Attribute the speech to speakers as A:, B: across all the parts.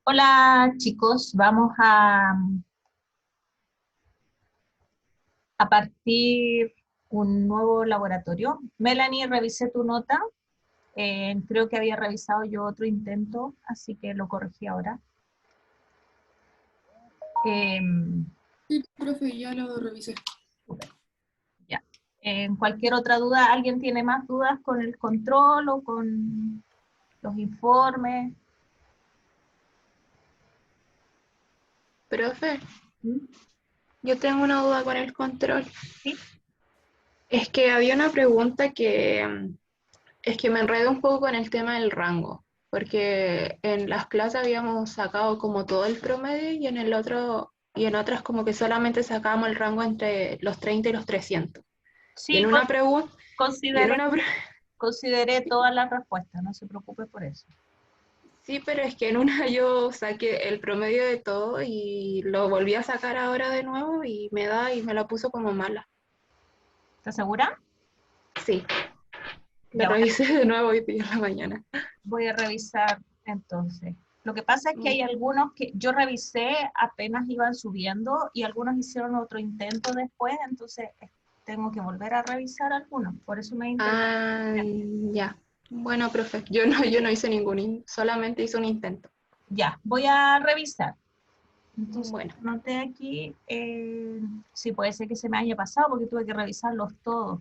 A: Hola chicos, vamos a partir un nuevo laboratorio. Melanie, revisé tu nota. Creo que había revisado yo otro intento, así que lo corregí ahora. Em,
B: Sí, profe, ya lo revisé.
A: Súper, ya. En cualquier otra duda, ¿alguien tiene más dudas con el control o con los informes?
B: Profe,
A: ¿Mm?
B: yo tengo una duda con el control.
A: ¿Sí?
B: Es que había una pregunta es que me enredo un poco con el tema del rango, porque en las clases habíamos sacado como todo el promedio y en el otro y en otras como que solamente sacábamos el rango entre los 30 y los 300. Y
A: Sí,
B: en una pregunta, y en
A: consideré,
B: una pre-
A: consideré todas las respuestas, no se preocupe por eso.
B: sí, pero es que en una yo saqué el promedio de todo y lo volví a sacar ahora de nuevo y me la puso como mala.
A: ¿Estás segura?
B: Sí. Lo
A: Ya
B: revisé de nuevo hoy día en la mañana.
A: voy a revisar entonces. Lo que pasa es que hay
B: Ya.
A: algunos que yo revisé apenas iban subiendo y algunos hicieron otro intento después, entonces tengo que volver a revisar algunos. Por eso me interesa.
B: Ah, ya. Bueno, profe, yo no hice solamente hice un intento.
A: Ya, voy a revisar. Entonces,
B: Bueno,
A: anoté aquí, sí, puede ser que se me haya pasado porque tuve que revisarlos todos.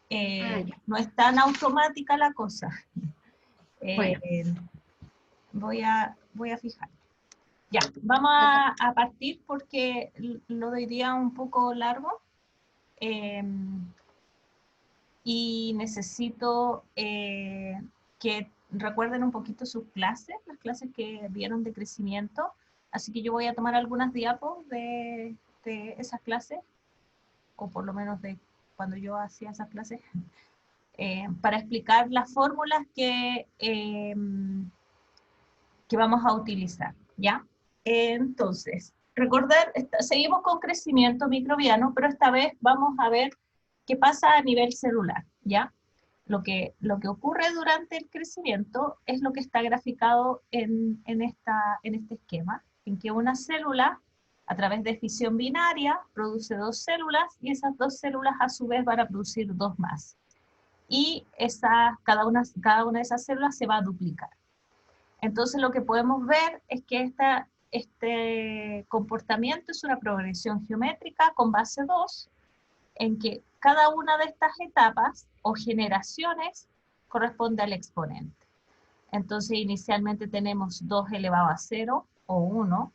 B: ya.
A: No es tan automática la cosa.
B: Bueno,
A: Eh, voy a fijar. Ya, vamos
B: ya.
A: a partir porque lo diría un poco largo eh, y necesito que recuerden un poquito sus clases, las clases que vieron de crecimiento. Así que yo voy a tomar algunas diapos de esas clases, o por lo menos de cuando yo hacía esas clases, para explicar las fórmulas que vamos a utilizar, ¿ya? Entonces, recordar, seguimos con crecimiento microbiano, pero esta vez vamos a ver qué pasa a nivel celular, ¿ya? Lo que ocurre durante el crecimiento es lo que está graficado en este esquema, en que una célula, a través de fisión binaria, produce dos células y esas dos células a su vez van a producir dos más. Y cada una de esas células se va a duplicar. Entonces lo que podemos ver es que este comportamiento es una progresión geométrica con base 2, en que cada una de estas etapas o generaciones corresponde al exponente. Entonces inicialmente tenemos 2 elevado a 0 o 1,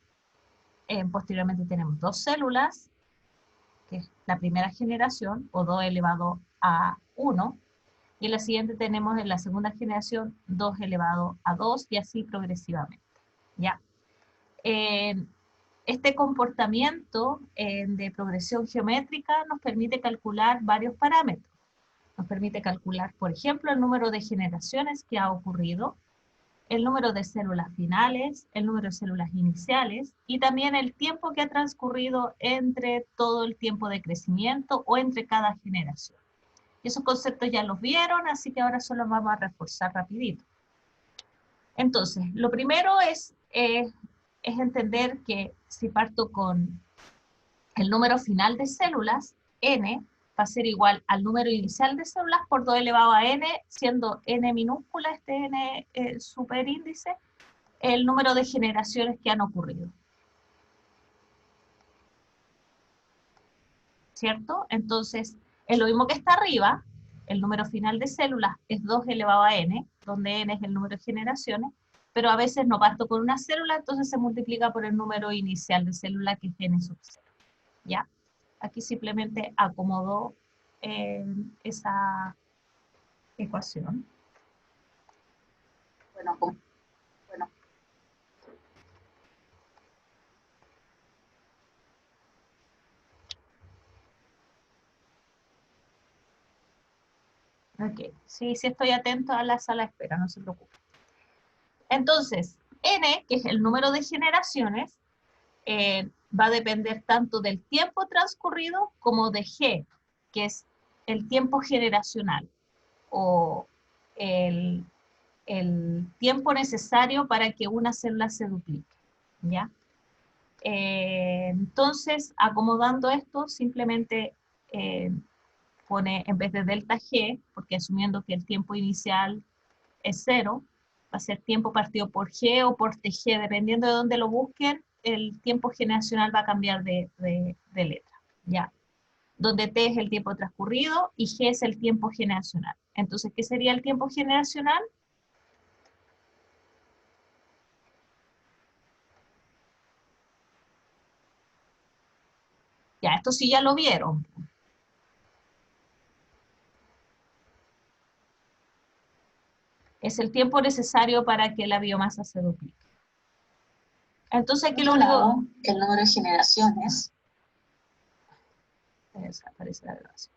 A: posteriormente tenemos dos células, que es la primera generación, o 2 elevado a 1, y en la siguiente tenemos en la segunda generación 2 elevado a 2 y así progresivamente. ¿Ya? Eh, este comportamiento de progresión geométrica nos permite calcular varios parámetros. Nos permite calcular, por ejemplo, el número de generaciones que ha ocurrido, el número de células finales, el número de células iniciales y también el tiempo que ha transcurrido entre todo el tiempo de crecimiento o entre cada generación. Y esos conceptos ya los vieron, así que ahora solo vamos a reforzar rapidito. Entonces, lo primero es entender que si parto con el número final de células, n, va a ser igual al número inicial de células por 2 elevado a n, siendo n minúscula, este n superíndice, el número de generaciones que han ocurrido. ¿Cierto? Entonces, es lo mismo que está arriba, el número final de células es 2 elevado a n, donde n es el número de generaciones, pero a veces no parto con una célula, entonces se multiplica por el número inicial de célula, que es n sub 0. ¿Ya? Aquí simplemente acomodo esa ecuación.
B: Bueno, bueno.
A: Ok, sí, sí estoy atento a la sala de espera, no se preocupe. Entonces, n, que es el número de generaciones, va a depender tanto del tiempo transcurrido como de G, que es el tiempo generacional o el, el tiempo necesario para que una célula se duplique, ¿ya? Entonces, acomodando esto, simplemente pone, en vez de delta G, porque asumiendo que el tiempo inicial es 0, va a ser tiempo partido por G o por TG, dependiendo de dónde lo busquen, el tiempo generacional va a cambiar de letra, ¿ya? Donde T es el tiempo transcurrido y G es el tiempo generacional. Entonces, ¿qué sería el tiempo generacional? Ya, esto sí ya lo vieron. Es el tiempo necesario para que la biomasa se duplique. Entonces aquí lo único...
C: que el número de generaciones...
A: Desaparece la grabación.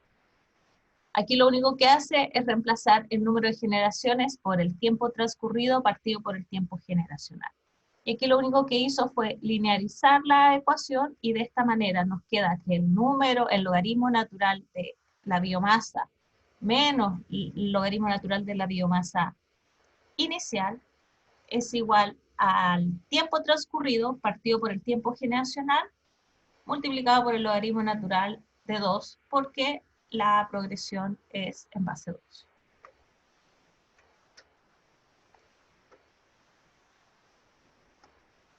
A: Aquí lo único que hace es reemplazar el número de generaciones por el tiempo transcurrido partido por el tiempo generacional. Y aquí lo único que hizo fue linearizar la ecuación y de esta manera nos queda que el número, el logaritmo natural de la biomasa menos el logaritmo natural de la biomasa inicial es igual al tiempo transcurrido partido por el tiempo generacional multiplicado por el logaritmo natural de 2 porque la progresión es en base 2.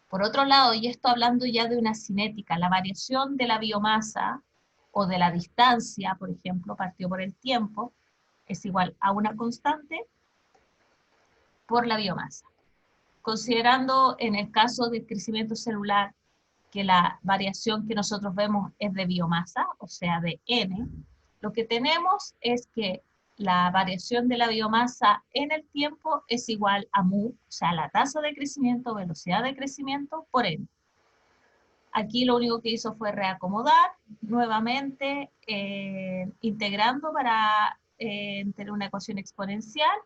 A: Por otro lado, y esto hablando ya de una cinética, la variación de la biomasa o de la distancia, por ejemplo, partido por el tiempo, es igual a una constante por la biomasa. Considerando en el caso del crecimiento celular que la variación que nosotros vemos es de biomasa, o sea, de N, lo que tenemos es que la variación de la biomasa en el tiempo es igual a mu, o sea, la tasa de crecimiento, velocidad de crecimiento por N. Aquí lo único que hizo fue reacomodar nuevamente, integrando para tener una ecuación exponencial.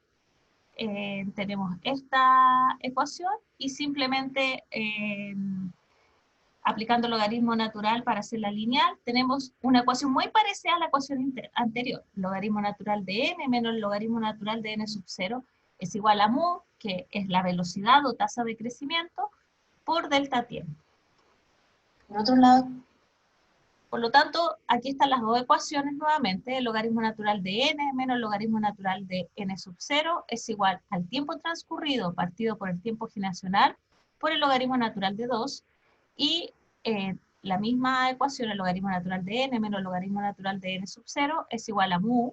A: Tenemos esta ecuación y simplemente aplicando el logaritmo natural para hacerla lineal, tenemos una ecuación muy parecida a la ecuación anterior. El logaritmo natural de n menos el logaritmo natural de n sub 0 es igual a mu, que es la velocidad o tasa de crecimiento, por delta tiempo.
C: Por otro lado,
A: por lo tanto, aquí están las dos ecuaciones nuevamente. El logaritmo natural de n menos el logaritmo natural de n sub 0 es igual al tiempo transcurrido partido por el tiempo generacional por el logaritmo natural de 2, y la misma ecuación, el logaritmo natural de n menos el logaritmo natural de n sub 0 es igual a mu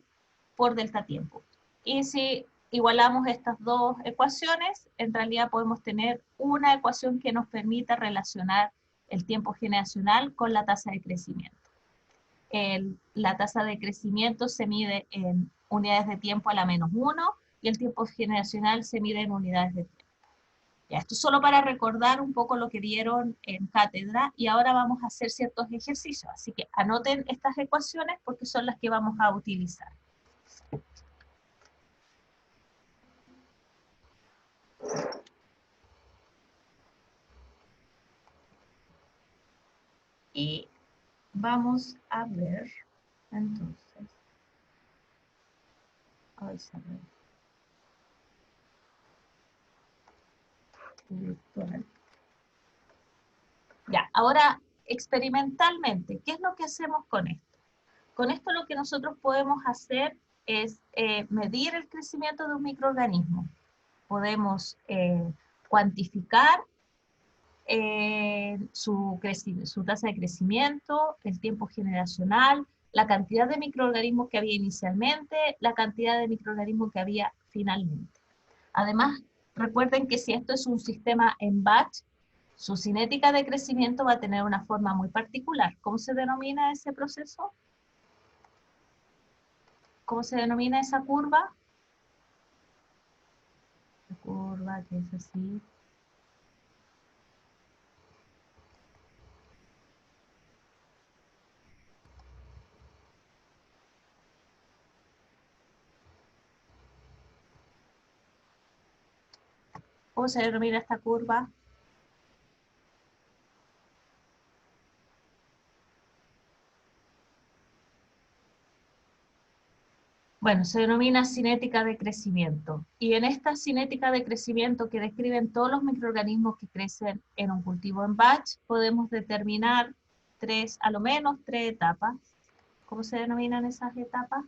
A: por delta tiempo. Y si igualamos estas dos ecuaciones, en realidad podemos tener una ecuación que nos permita relacionar el tiempo generacional con la tasa de crecimiento. La tasa de crecimiento se mide en unidades de tiempo a la menos 1 y el tiempo generacional se mide en unidades de tiempo. Ya, esto es solo para recordar un poco lo que vieron en cátedra y ahora vamos a hacer ciertos ejercicios. Así que anoten estas ecuaciones porque son las que vamos a utilizar. Y vamos a ver, entonces, virtual. Ya, ahora experimentalmente, ¿qué es lo que hacemos con esto? Con esto lo que nosotros podemos hacer es medir el crecimiento de un microorganismo. Podemos cuantificar su tasa de crecimiento, el tiempo generacional, la cantidad de microorganismos que había inicialmente, la cantidad de microorganismos que había finalmente. Además, recuerden que si esto es un sistema en batch, su cinética de crecimiento va a tener una forma muy particular. ¿Cómo se denomina ese proceso? ¿Cómo se denomina esa curva? La curva que es así. ¿Cómo se denomina esta curva? Bueno, se denomina cinética de crecimiento. Y en esta cinética de crecimiento que describen todos los microorganismos que crecen en un cultivo en batch, podemos determinar a lo menos tres etapas. ¿Cómo se denominan esas etapas?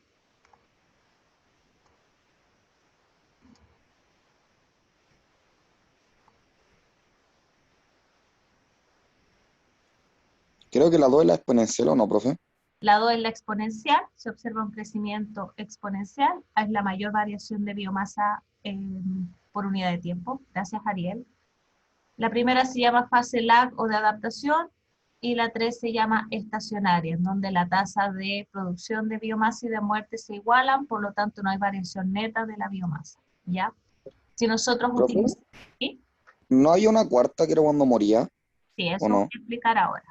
D: Creo que la 2 es la exponencial, ¿o no, profe?
A: La 2 es la exponencial, se observa un crecimiento exponencial, es la mayor variación de biomasa por unidad de tiempo. Gracias, Ariel. La primera se llama fase lag o de adaptación, y la 3 se llama estacionaria, en donde la tasa de producción de biomasa y de muerte se igualan, por lo tanto no hay variación neta de la biomasa, ¿ya? Si nosotros
D: Profe,
A: utilizamos... ¿Sí?
D: ¿no hay una cuarta que era cuando moría,
A: Sí,
D: o
A: eso voy
D: no?
A: a explicar ahora.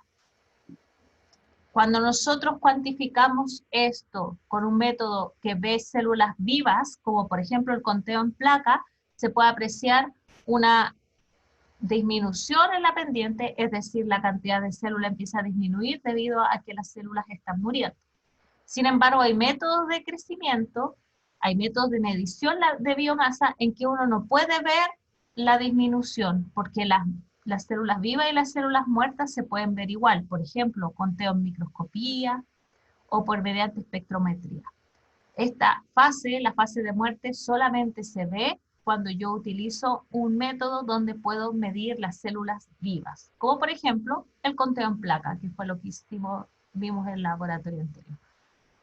A: Cuando nosotros cuantificamos esto con un método que ve células vivas, como por ejemplo el conteo en placa, se puede apreciar una disminución en la pendiente, es decir, la cantidad de células empieza a disminuir debido a que las células están muriendo. Sin embargo, hay métodos de crecimiento, hay métodos de medición de biomasa en que uno no puede ver la disminución, porque las células vivas y las células muertas se pueden ver igual, por ejemplo, conteo en microscopía o por mediante espectrometría. Esta fase, la fase de muerte, solamente se ve cuando yo utilizo un método donde puedo medir las células vivas, como por ejemplo el conteo en placa, que fue lo que vimos en el laboratorio anterior.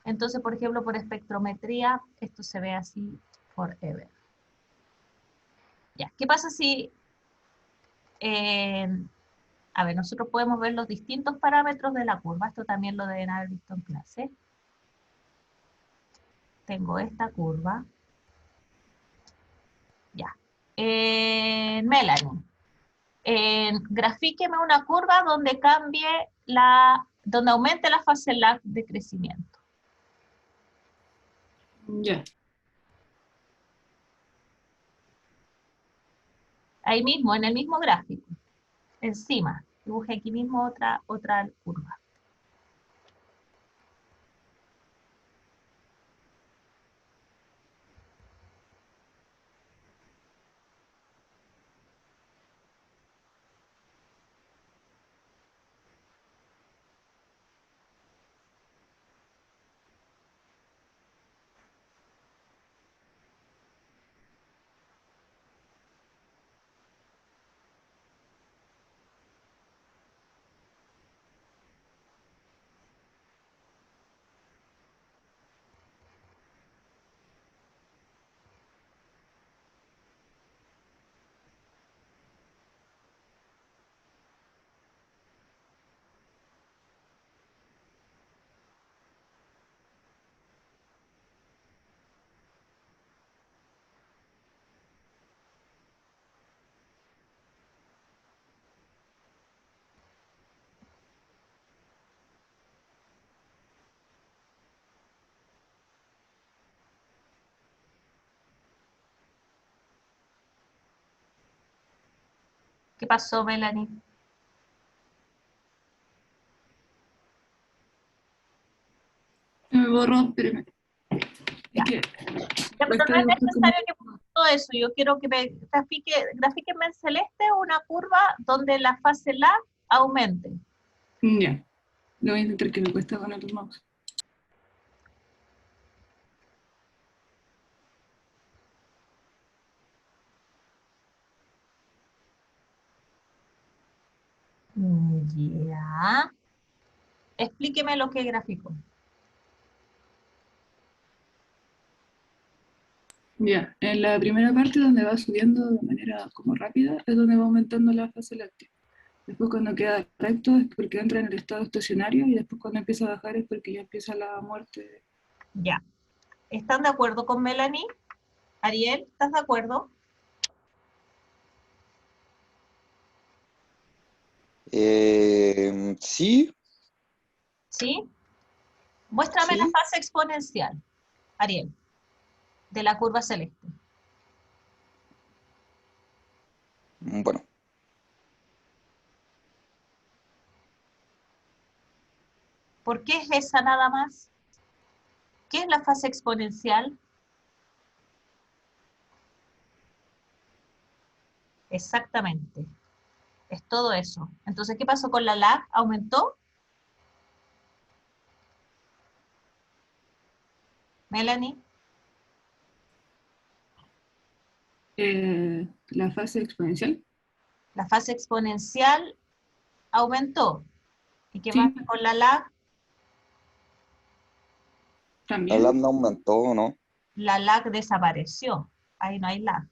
A: Entonces, por ejemplo, por espectrometría, esto se ve así forever. Ya, ¿qué pasa si, a ver, nosotros podemos ver los distintos parámetros de la curva, esto también lo deben haber visto en clase. Tengo esta curva. Ya. Melanie, grafíqueme una curva donde donde aumente la fase lag de crecimiento.
E: Ya.
A: Ahí mismo, en el mismo gráfico, encima, dibujé aquí mismo otra curva. ¿Qué pasó, Melanie?
E: Me borró, espérame.
A: Ya.
E: Es que
A: Ya, pero
E: cuesta
A: no es
E: dibujar como...
A: necesario que ponga todo eso. Yo quiero que me grafíquenme en celeste una curva donde la fase lag aumente.
E: Ya. Lo voy a intentar que me cuesta con el mouse.
A: Ya. Explíqueme lo que gráfico.
E: Ya. En la primera parte donde va subiendo de manera como rápida es donde va aumentando la fase láctea. Después cuando queda recto es porque entra en el estado estacionario y después cuando empieza a bajar es porque ya empieza la muerte.
A: Ya. ¿Están de acuerdo con Melanie? Ariel, ¿estás de acuerdo?
D: Sí,
A: ¿Sí? Muéstrame la
D: sí.
A: fase exponencial, Ariel, de la curva celeste.
D: Bueno,
A: ¿Por qué es esa nada más? ¿Qué es la fase exponencial? Exactamente. Es todo eso. Entonces, ¿qué pasó con la lag? ¿Aumentó? Melanie.
E: La fase exponencial.
A: La fase exponencial aumentó. ¿Y qué
E: Sí.
A: pasa con la lag?
D: La
E: También.
D: lag no aumentó, ¿o no?
A: La lag desapareció. Ahí no hay lag.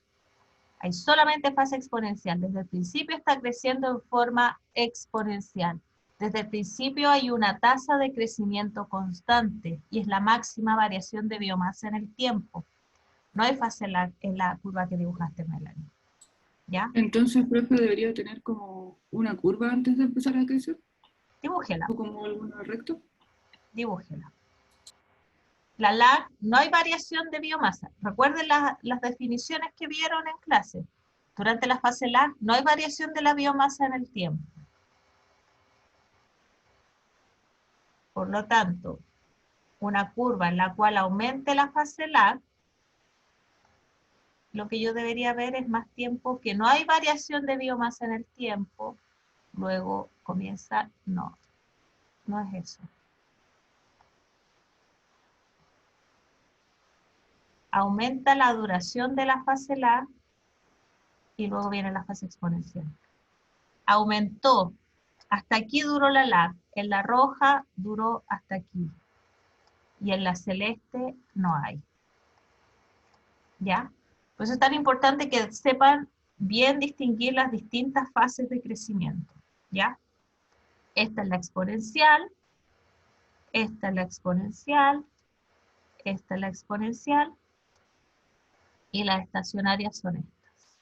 A: Hay solamente fase exponencial. Desde el principio está creciendo en forma exponencial. Desde el principio hay una tasa de crecimiento constante y es la máxima variación de biomasa en el tiempo. No hay fase lag en la curva que dibujaste, Melanie. ¿Ya?
E: Entonces, profe, debería tener como una curva antes de empezar a crecer,
A: Dibújela,
E: o como alguna recto.
A: dibújela. La lag, no hay variación de biomasa. Recuerden las definiciones que vieron en clase. Durante la fase lag no hay variación de la biomasa en el tiempo. Por lo tanto, una curva en la cual aumente la fase lag, lo que yo debería ver es más tiempo que no hay variación de biomasa en el tiempo, luego comienza, no es eso. Aumenta la duración de la fase lag y luego viene la fase exponencial. Aumentó, hasta aquí duró la lag, en la roja duró hasta aquí, y en la celeste no hay. ¿Ya? Por eso es tan importante que sepan bien distinguir las distintas fases de crecimiento. ¿Ya? Esta es la exponencial, esta es la exponencial, esta es la exponencial, y las estacionarias son estas.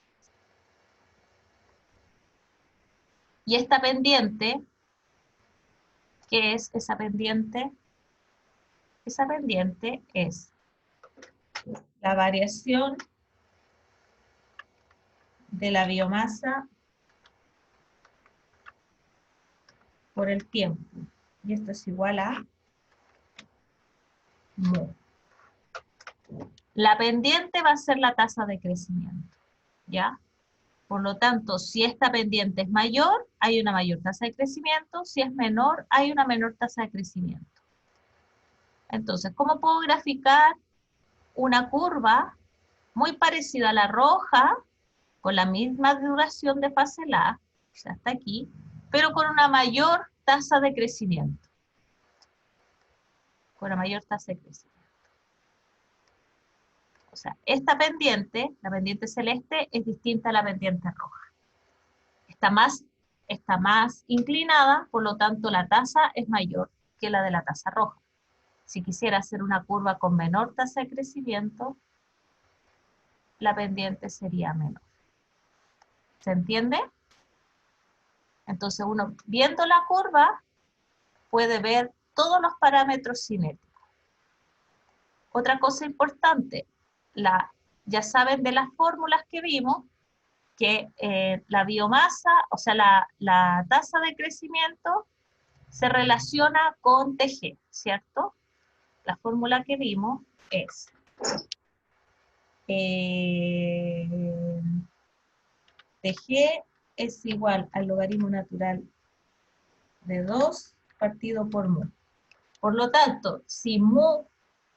A: Y esta pendiente, ¿qué es esa pendiente? Esa pendiente es la variación de la biomasa por el tiempo. Y esto es igual a mu. La pendiente va a ser la tasa de crecimiento, ¿ya? Por lo tanto, si esta pendiente es mayor, hay una mayor tasa de crecimiento. Si es menor, hay una menor tasa de crecimiento. Entonces, ¿cómo puedo graficar una curva muy parecida a la roja, con la misma duración de fase lag, o sea, hasta aquí, pero con una mayor tasa de crecimiento? Con una mayor tasa de crecimiento. O sea, esta pendiente, la pendiente celeste, es distinta a la pendiente roja. Está más inclinada, por lo tanto la tasa es mayor que la de la tasa roja. Si quisiera hacer una curva con menor tasa de crecimiento, la pendiente sería menor. ¿Se entiende? Entonces uno, viendo la curva, puede ver todos los parámetros cinéticos. Otra cosa importante, ya saben de las fórmulas que vimos, que la biomasa, o sea, la tasa de crecimiento se relaciona con TG, ¿cierto? La fórmula que vimos es TG es igual al logaritmo natural de 2 partido por mu. Por lo tanto, si mu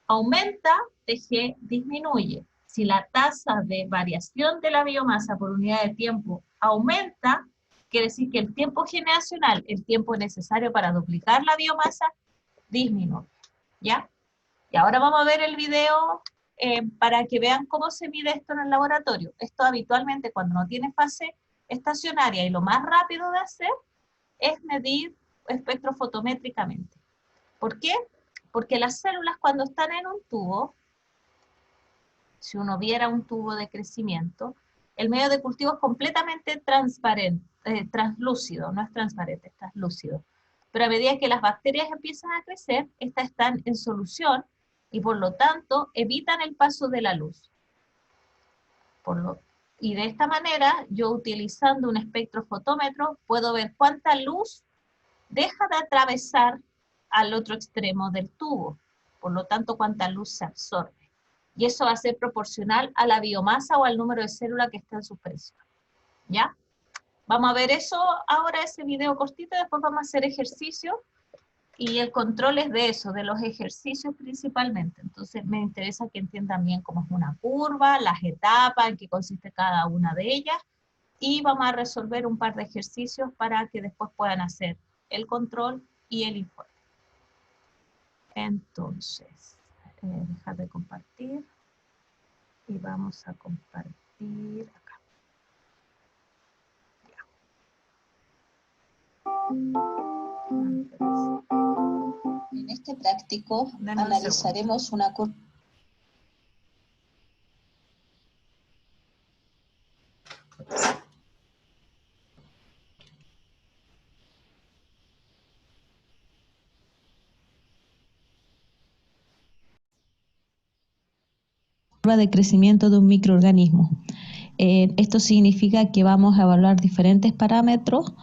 A: aumenta, TG disminuye. Si la tasa de variación de la biomasa por unidad de tiempo aumenta, quiere decir que el tiempo generacional, el tiempo necesario para duplicar la biomasa, disminuye. ¿Ya? Y ahora vamos a ver el video para que vean cómo se mide esto en el laboratorio. Esto habitualmente cuando no tiene fase estacionaria y lo más rápido de hacer es medir espectrofotométricamente. ¿Por qué? Porque las células cuando están en un tubo, si uno viera un tubo de crecimiento, el medio de cultivo es completamente transparente, translúcido, no es transparente, es translúcido. Pero a medida que las bacterias empiezan a crecer, estas están en solución y por lo tanto evitan el paso de la luz. Y de esta manera, yo utilizando un espectrofotómetro, puedo ver cuánta luz deja de atravesar al otro extremo del tubo. por lo tanto cuánta luz se absorbe. Y eso va a ser proporcional a la biomasa o al número de células que está en suspensión. ¿Ya? Vamos a ver eso ahora, ese video cortito, después vamos a hacer ejercicios, y el control es de eso, de los ejercicios principalmente. Entonces me interesa que entiendan bien cómo es una curva, las etapas, en qué consiste cada una de ellas, y vamos a resolver un par de ejercicios para que después puedan hacer el control y el informe. Entonces, dejar de compartir, y vamos a compartir acá.
C: En este práctico
A: Dame un
C: analizaremos una curva.
F: Curva de crecimiento de un microorganismo. Esto significa que vamos a evaluar diferentes parámetros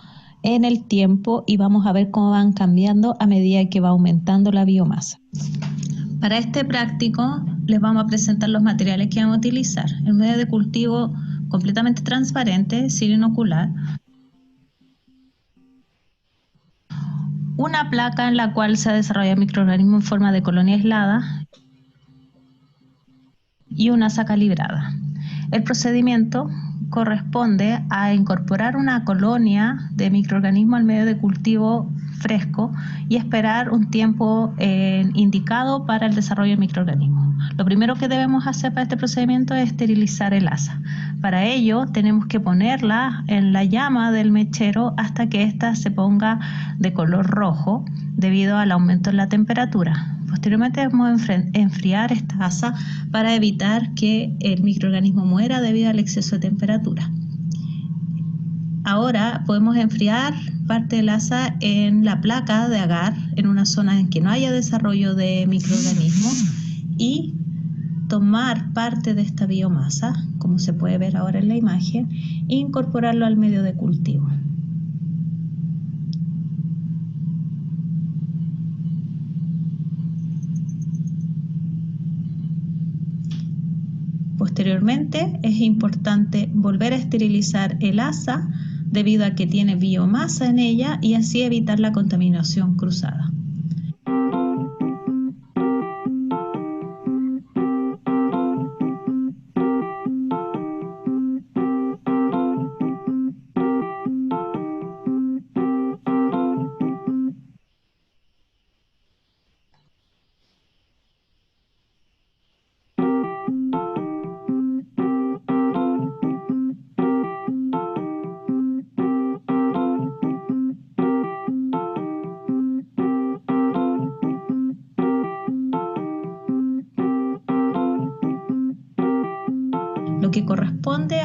F: en el tiempo y vamos a ver cómo van cambiando a medida que va aumentando la biomasa. Para este práctico les vamos a presentar los materiales que vamos a utilizar. El medio de cultivo completamente transparente, sin inocular. Una placa en la cual se ha desarrollado el microorganismo en forma de colonia aislada y una asa calibrada. El procedimiento corresponde a incorporar una colonia de microorganismo al medio de cultivo fresco y esperar un tiempo indicado para el desarrollo del microorganismo. Lo primero que debemos hacer para este procedimiento es esterilizar el asa. Para ello tenemos que ponerla en la llama del mechero hasta que ésta se ponga de color rojo debido al aumento en la temperatura. Posteriormente debemos enfriar esta asa para evitar que el microorganismo muera debido al exceso de temperatura. Ahora podemos enfriar parte del asa en la placa de agar, en una zona en que no haya desarrollo de microorganismos, y tomar parte de esta biomasa, como se puede ver ahora en la imagen, e incorporarlo al medio de cultivo. Posteriormente es importante volver a esterilizar el asa debido a que tiene biomasa en ella y así evitar la contaminación cruzada. Lo que corresponde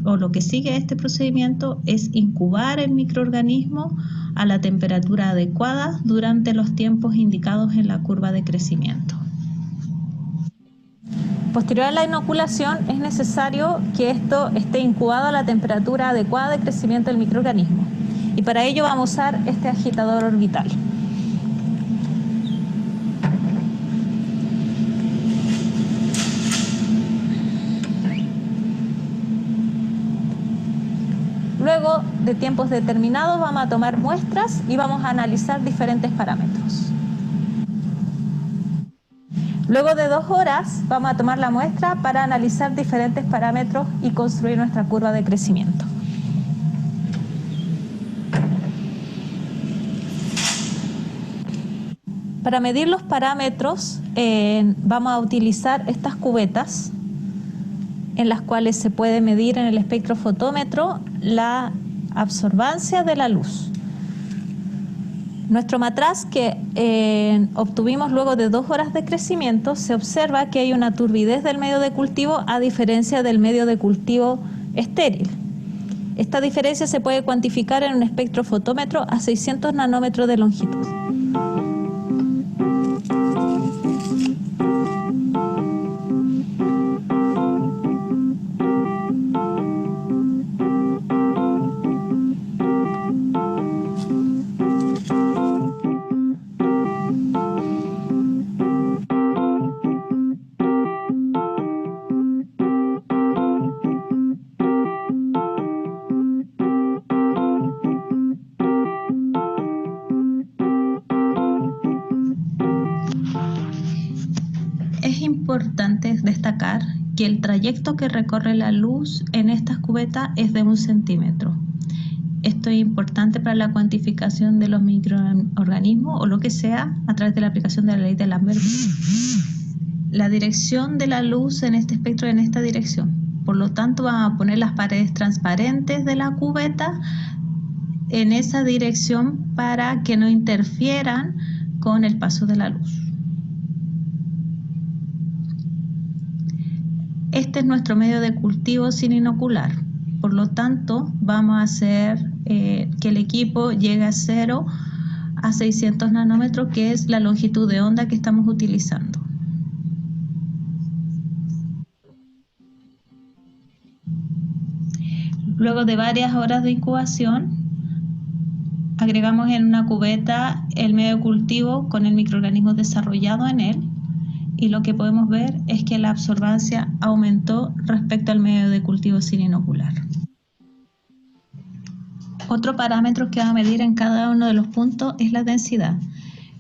F: o lo que sigue a este procedimiento es incubar el microorganismo a la temperatura adecuada durante los tiempos indicados en la curva de crecimiento. Posterior a la inoculación es necesario que esto esté incubado a la temperatura adecuada de crecimiento del microorganismo, y para ello vamos a usar este agitador orbital. Luego de tiempos determinados vamos a tomar muestras y vamos a analizar diferentes parámetros. Luego de 2 horas vamos a tomar la muestra para analizar diferentes parámetros y construir nuestra curva de crecimiento. Para medir los parámetros vamos a utilizar estas cubetas en las cuales se puede medir en el espectrofotómetro la absorbancia de la luz. Nuestro matraz que obtuvimos luego de 2 horas de crecimiento, se observa que hay una turbidez del medio de cultivo a diferencia del medio de cultivo estéril. Esta diferencia se puede cuantificar en un espectrofotómetro a 600 nanómetros de longitud. destacar que el trayecto que recorre la luz en estas cubetas es de 1 centímetro. Esto es importante para la cuantificación de los microorganismos o lo que sea a través de la aplicación de la ley de Lambert. La dirección de la luz en este espectro es en esta dirección. Por lo tanto, vamos a poner las paredes transparentes de la cubeta en esa dirección para que no interfieran con el paso de la luz. Este es nuestro medio de cultivo sin inocular. Por lo tanto, vamos a hacer que el equipo llegue a 0 a 600 nanómetros, que es la longitud de onda que estamos utilizando. Luego de varias horas de incubación, agregamos en una cubeta el medio de cultivo con el microorganismo desarrollado en él, y lo que podemos ver es que la absorbancia aumentó respecto al medio de cultivo sin inocular. Otro parámetro que va a medir en cada uno de los puntos es la densidad,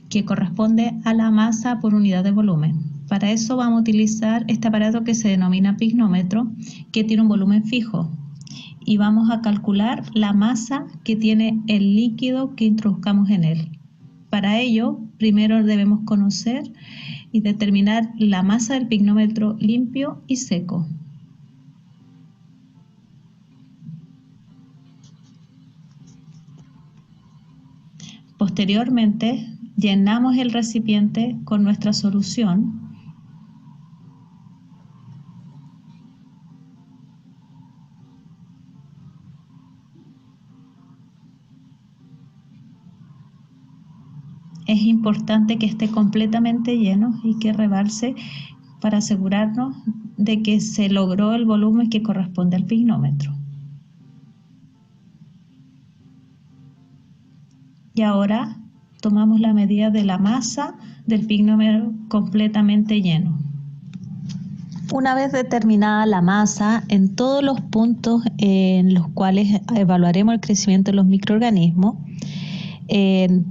F: que corresponde a la masa por unidad de volumen. Para eso vamos a utilizar este aparato que se denomina pignómetro, que tiene un volumen fijo, y vamos a calcular la masa que tiene el líquido que introduzcamos en él. Para ello, primero debemos conocer y determinar la masa del pignómetro limpio y seco. Posteriormente, llenamos el recipiente con nuestra solución . Es importante que esté completamente lleno y que rebalse para asegurarnos de que se logró el volumen que corresponde al pignómetro. Y ahora tomamos la medida de la masa del pignómetro completamente lleno. Una vez determinada la masa en todos los puntos en los cuales evaluaremos el crecimiento de los microorganismos,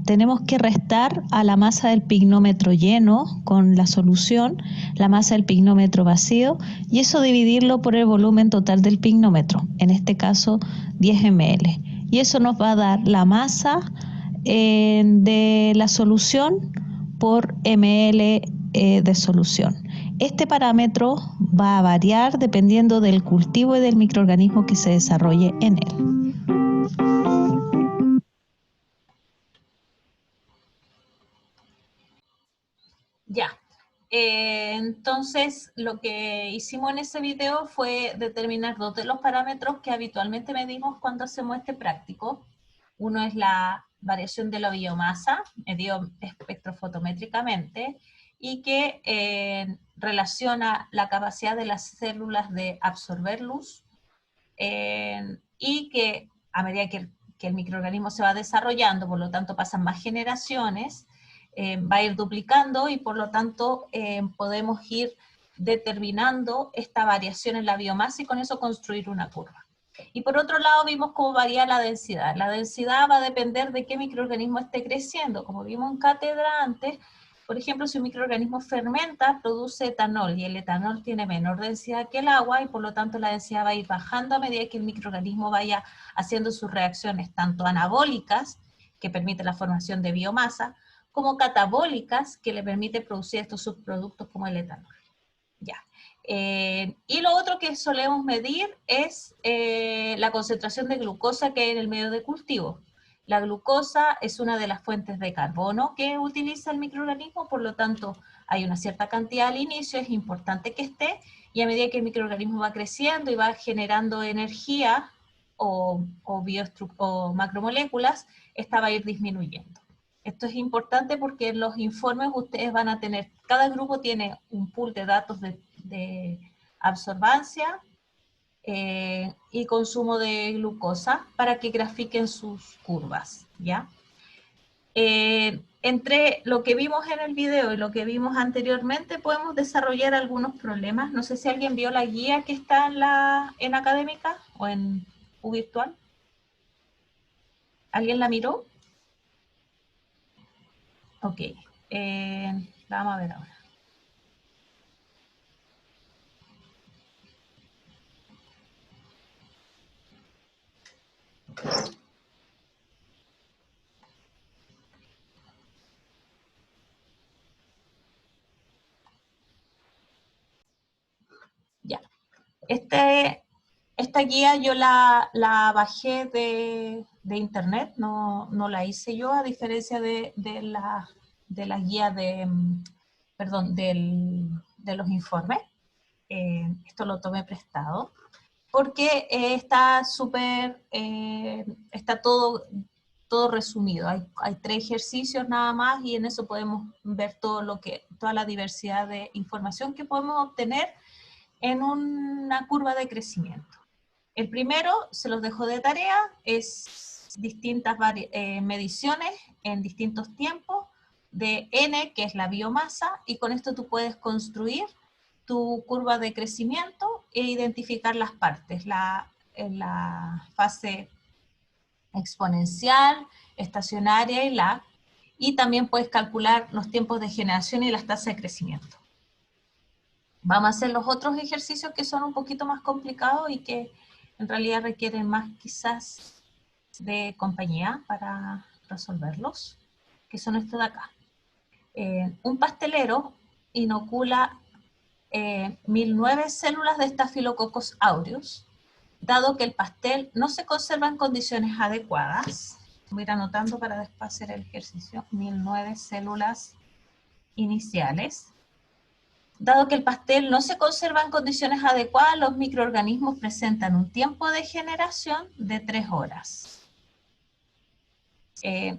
F: tenemos que restar a la masa del pignómetro lleno con la solución, la masa del pignómetro vacío, y eso dividirlo por el volumen total del pignómetro, en este caso 10 ml. Y eso nos va a dar la masa de la solución por ml de solución. Este parámetro va a variar dependiendo del cultivo y del microorganismo que se desarrolle en él.
A: Ya, entonces lo que hicimos en ese video fue determinar dos de los parámetros que habitualmente medimos cuando hacemos este práctico. Uno es la variación de la biomasa, medido espectrofotométricamente, y que relaciona la capacidad de las células de absorber luz, y que a medida que el microorganismo se va desarrollando, por lo tanto pasan más generaciones, va a ir duplicando y por lo tanto podemos ir determinando esta variación en la biomasa y con eso construir una curva. Y por otro lado vimos cómo varía la densidad. La densidad va a depender de qué microorganismo esté creciendo. Como vimos en cátedra antes, por ejemplo, si un microorganismo fermenta, produce etanol, y el etanol tiene menor densidad que el agua, y por lo tanto la densidad va a ir bajando a medida que el microorganismo vaya haciendo sus reacciones, tanto anabólicas, que permiten la formación de biomasa, como catabólicas, que le permite producir estos subproductos como el etanol. Ya. Y lo otro que solemos medir es la concentración de glucosa que hay en el medio de cultivo. La glucosa es una de las fuentes de carbono que utiliza el microorganismo, por lo tanto hay una cierta cantidad al inicio, es importante que esté, y a medida que el microorganismo va creciendo y va generando energía o macromoléculas, esta va a ir disminuyendo. Esto es importante porque en los informes ustedes van a tener, cada grupo tiene un pool de datos de absorbancia y consumo de glucosa para que grafiquen sus curvas, ¿ya? Entre lo que vimos en el video y lo que vimos anteriormente podemos desarrollar algunos problemas. No sé si alguien vio la guía que está en Académica o en Virtual. ¿Alguien la miró? Ok, la vamos a ver ahora. Esta guía yo la bajé de internet, no la hice yo, a diferencia de la guía perdón, de los informes. Esto lo tomé prestado, porque está súper, está todo resumido. Hay 3 ejercicios nada más y en eso podemos ver toda la diversidad de información que podemos obtener en una curva de crecimiento. El primero, se los dejo de tarea, es distintas mediciones en distintos tiempos de N, que es la biomasa, y con esto tú puedes construir tu curva de crecimiento e identificar las partes, en la fase exponencial, estacionaria y lag, y también puedes calcular los tiempos de generación y las tasas de crecimiento. Vamos a hacer los otros ejercicios que son un poquito más complicados y que en realidad requieren más quizás de compañía para resolverlos, que son estos de acá. Un pastelero inocula 1009 células de Staphylococcus aureus, dado que el pastel no se conserva en condiciones adecuadas. Voy a ir anotando para después hacer el ejercicio. 1009 células iniciales. Dado que el pastel no se conserva en condiciones adecuadas, los microorganismos presentan un tiempo de generación de 3 horas.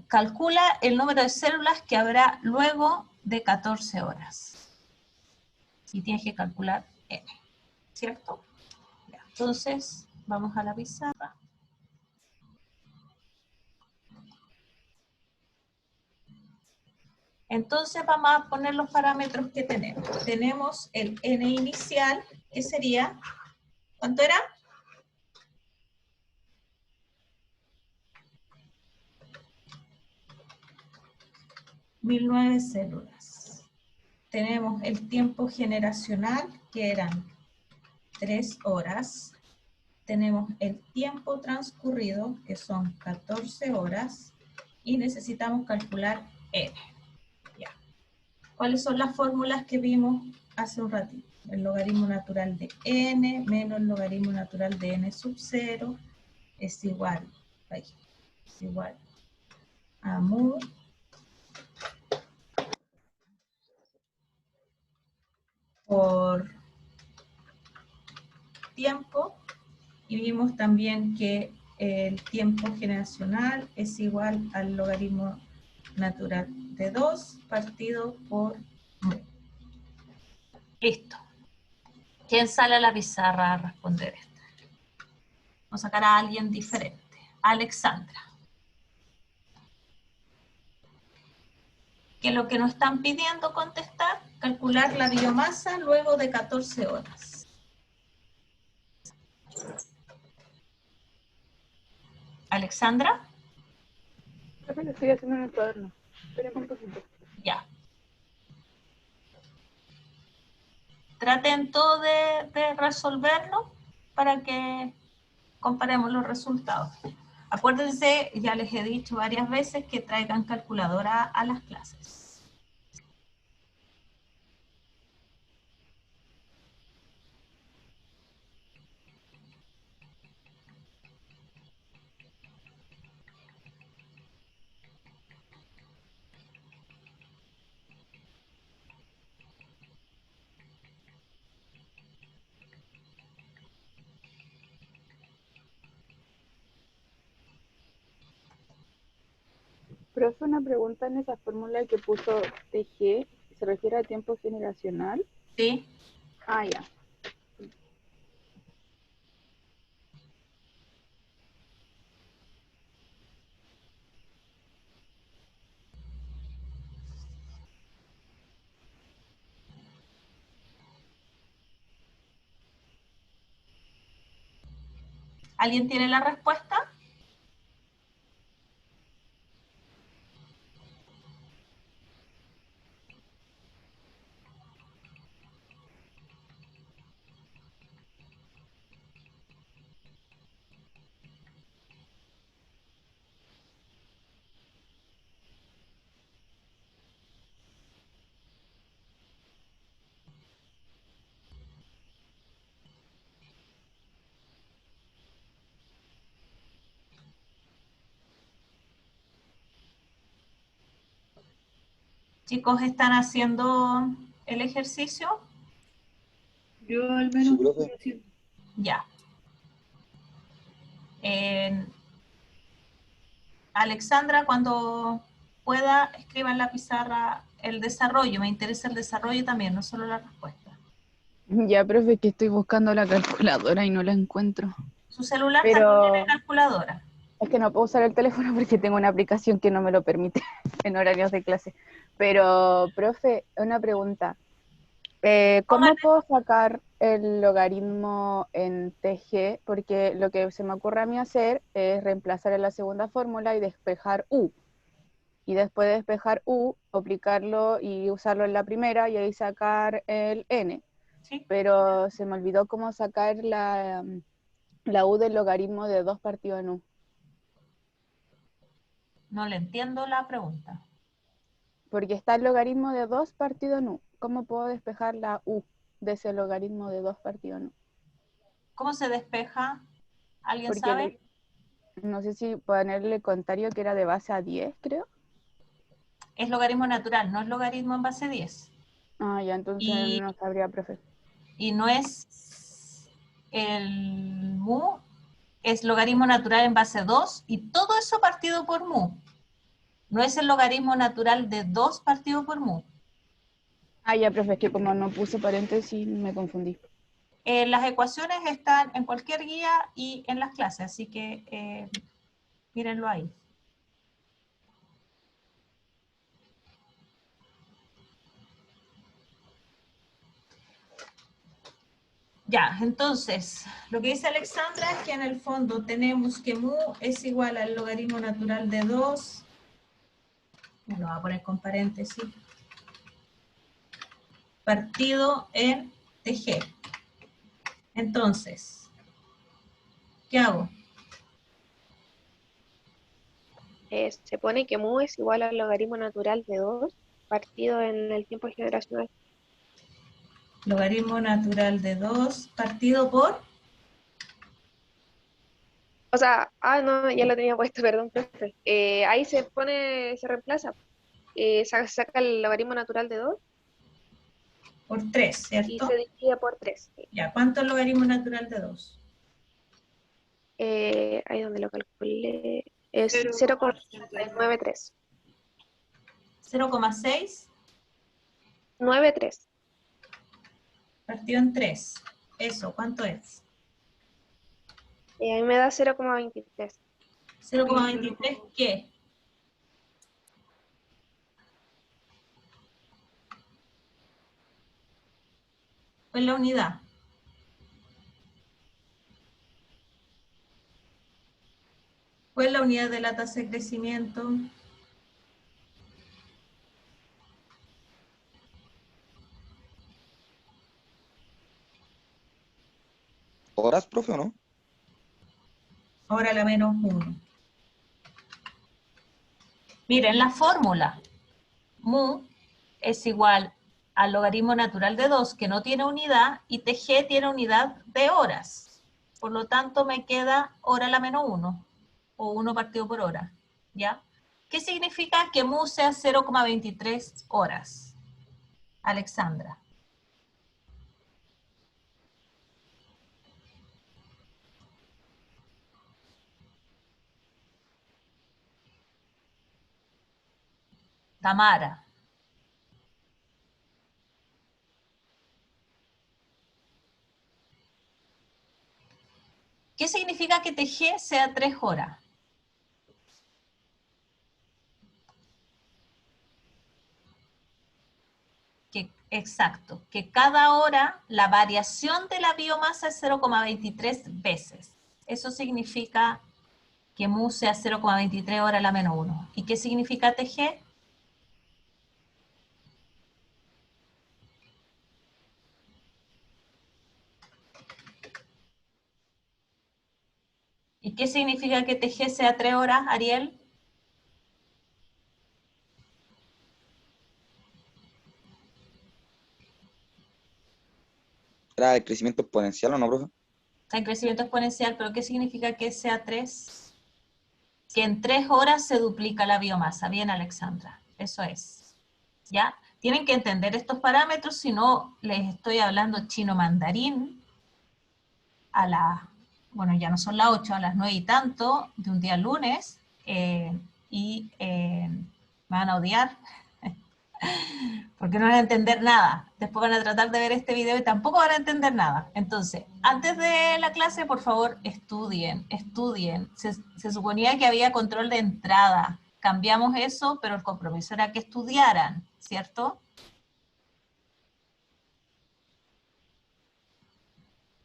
A: Calcula el número de células que habrá luego de 14 horas. Y tienes que calcular N, ¿cierto? Ya, entonces, vamos a la pizarra. Entonces vamos a poner los parámetros que tenemos. Tenemos el N inicial, que sería, ¿cuánto era? 1009 células. Tenemos el tiempo generacional, que eran 3 horas. Tenemos el tiempo transcurrido, que son 14 horas. Y necesitamos calcular N. Ya. ¿Cuáles son las fórmulas que vimos hace un ratito? El logaritmo natural de N menos el logaritmo natural de N sub 0 es igual a mu por tiempo, y vimos también que el tiempo generacional es igual al logaritmo natural de 2 partido por mu. Listo. ¿Quién sale a la pizarra a responder esto? Vamos a sacar a alguien diferente. Alexandra. Que lo que nos están pidiendo contestar, calcular la biomasa luego de 14 horas. Alexandra.
B: Lo estoy haciendo en el cuaderno. Espera un poquito.
A: Ya. Traten todo de resolverlo para que comparemos los resultados. Acuérdense, ya les he dicho varias veces que traigan calculadora a las clases.
B: Profe, una pregunta en esa fórmula que puso TG, ¿se refiere a tiempo generacional?
A: ¿Sí?
B: Ah, ya.
A: ¿Alguien tiene la respuesta? Chicos, ¿están haciendo el ejercicio?
E: Yo al menos
D: Sí,
E: lo estoy
D: profe.
E: haciendo.
A: Ya. Alexandra, cuando pueda, escriba en la pizarra el desarrollo. Me interesa el desarrollo también, no solo la respuesta.
G: Ya, profe, que estoy buscando la calculadora y no la encuentro.
A: Su celular también tiene
G: Pero
A: calculadora.
G: es que no puedo usar el teléfono porque tengo una aplicación que no me lo permite en horarios de clase. Pero, profe, una pregunta. ¿Cómo puedo sacar el logaritmo en TG? Porque lo que se me ocurre a mí hacer es reemplazar en la segunda fórmula y despejar U. Y después de despejar U, aplicarlo y usarlo en la primera y ahí sacar el N.
A: ¿Sí?
G: Pero se me olvidó cómo sacar la U del logaritmo de 2 partido en U.
A: No le entiendo la pregunta.
G: Porque está el logaritmo de 2 partido en U. ¿Cómo puedo despejar la U de ese logaritmo de 2 partido en U?
A: ¿Cómo se despeja? ¿Alguien
G: Porque
A: sabe?
G: no sé si ponerle contrario que era de base a 10, creo.
A: Es logaritmo natural, no es logaritmo en base 10.
G: Ah, ya, entonces
A: Y,
G: no sabría, profe.
A: y no es el mu, es logaritmo natural en base 2 y todo eso partido por mu. No es el logaritmo natural de 2 partido por mu.
G: Ah, ya, profe, es que como no puse paréntesis, me confundí.
A: Las ecuaciones están en cualquier guía y en las clases, así que mírenlo ahí. Ya, entonces, lo que dice Alexandra es que en el fondo tenemos que mu es igual al logaritmo natural de 2. Me lo voy a poner con paréntesis. Partido en TG. Entonces, ¿qué hago?
B: Se pone que mu es igual al logaritmo natural de 2 partido en el tiempo generacional.
A: Logaritmo natural de 2 partido por...
B: O sea, no, ya lo tenía puesto, perdón, profe. Ahí se pone, se reemplaza. Saca el logaritmo natural de 2
A: Por 3,
B: y
A: ¿cierto?
B: se divide por 3.
A: Ya, ¿cuánto es logaritmo natural de 2?
B: Ahí donde lo calculé, es
E: 0,69.
B: 0,93.
A: 0,6
B: 93.
A: partido en 3. Eso, ¿cuánto es?
B: A mí me da 0,23.
A: 0,23, ¿qué? Pues la unidad. ¿Cuál es la unidad de la tasa de crecimiento?
D: ¿Horas, profe, o no?
A: Ahora la menos 1. Miren, la fórmula mu es igual al logaritmo natural de 2, que no tiene unidad, y TG tiene unidad de horas. Por lo tanto, me queda hora a la menos 1, o 1 partido por hora. ¿Ya? ¿Qué significa que mu sea 0,23 horas? Alexandra. Tamara. ¿Qué significa que TG sea 3 horas? Exacto, que cada hora la variación de la biomasa es 0,23 veces. Eso significa que mu sea 0,23 horas a la menos 1. ¿Y qué significa TG? ¿Y qué significa que TG sea 3 horas, Ariel?
D: ¿Era el crecimiento exponencial o no, profe?
A: Está en crecimiento exponencial, pero ¿qué significa que sea 3? Que en 3 horas se duplica la biomasa. Bien, Alexandra. Eso es. ¿ya? Tienen que entender estos parámetros, si no les estoy hablando chino mandarín a las, bueno, ya no son las 8, a las 9 y tanto, de un día lunes, me van a odiar, porque no van a entender nada. Después van a tratar de ver este video y tampoco van a entender nada. Entonces, antes de la clase, por favor, estudien. Se suponía que había control de entrada. Cambiamos eso, pero el compromiso era que estudiaran, ¿cierto?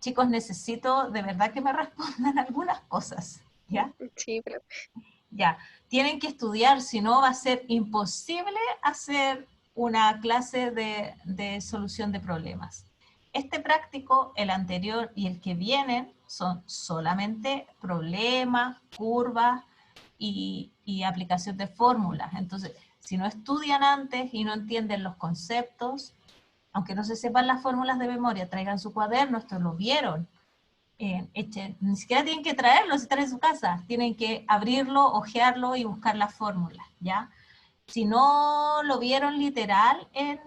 A: Chicos, necesito de verdad que me respondan algunas cosas, ¿ya?
H: Sí, pero
A: Ya, tienen que estudiar, si no va a ser imposible hacer una clase de solución de problemas. Este práctico, el anterior y el que vienen son solamente problemas, curvas y aplicación de fórmulas. Entonces, si no estudian antes y no entienden los conceptos, aunque no se sepan las fórmulas de memoria, traigan su cuaderno, esto lo vieron. Ni siquiera tienen que traerlo si están en su casa, tienen que abrirlo, hojearlo y buscar las fórmulas, ¿ya? Si no lo vieron literal en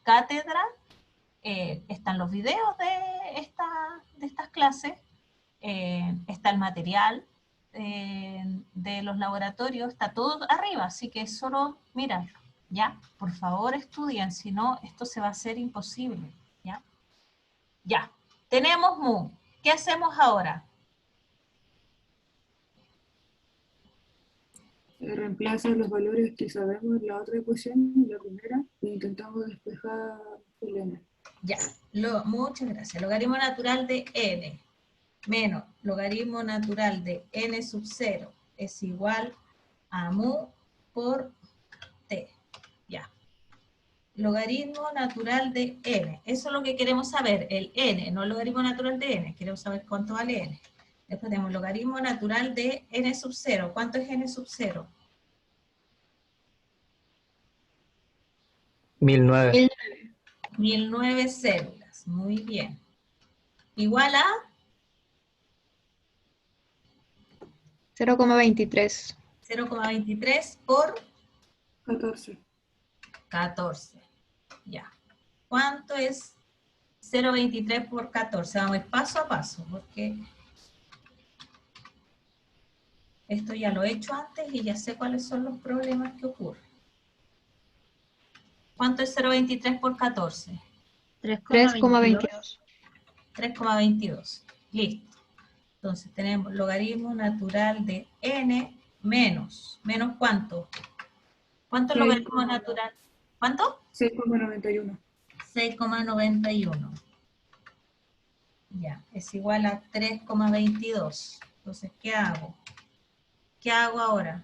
A: cátedra, están los videos de estas clases, está el material de los laboratorios, está todo arriba, así que es solo mirarlo, ¿ya? Por favor estudien, si no, esto se va a hacer imposible, ¿ya? Ya. Tenemos mu. ¿Qué hacemos ahora?
E: Reemplaza los valores que sabemos en la otra ecuación, en la primera, e intentamos despejar el n.
A: Ya. Muchas gracias. Logaritmo natural de n menos logaritmo natural de n sub 0 es igual a mu por t. Ya. Logaritmo natural de n. Eso es lo que queremos saber, el n, no el logaritmo natural de n. Queremos saber cuánto vale n. Después tenemos logaritmo natural de n sub 0. ¿Cuánto es n sub 0?
I: 1009.
A: 1009 células. Muy bien. Igual a
B: 0,23.
A: 0,23 por
E: 14.
A: 14. Ya. ¿Cuánto es 0,23 por 14? Vamos a ir paso a paso, porque esto ya lo he hecho antes y ya sé cuáles son los problemas que ocurren. ¿Cuánto es 0,23 por 14?
B: 3,22.
A: 3,22. Listo. Entonces tenemos logaritmo natural de n menos. ¿Menos cuánto? ¿Cuánto es logaritmo natural? ¿Cuánto?
E: 6,91.
A: 6,91. Ya, es igual a 3,22. Entonces, ¿qué hago? ¿Qué hago ahora?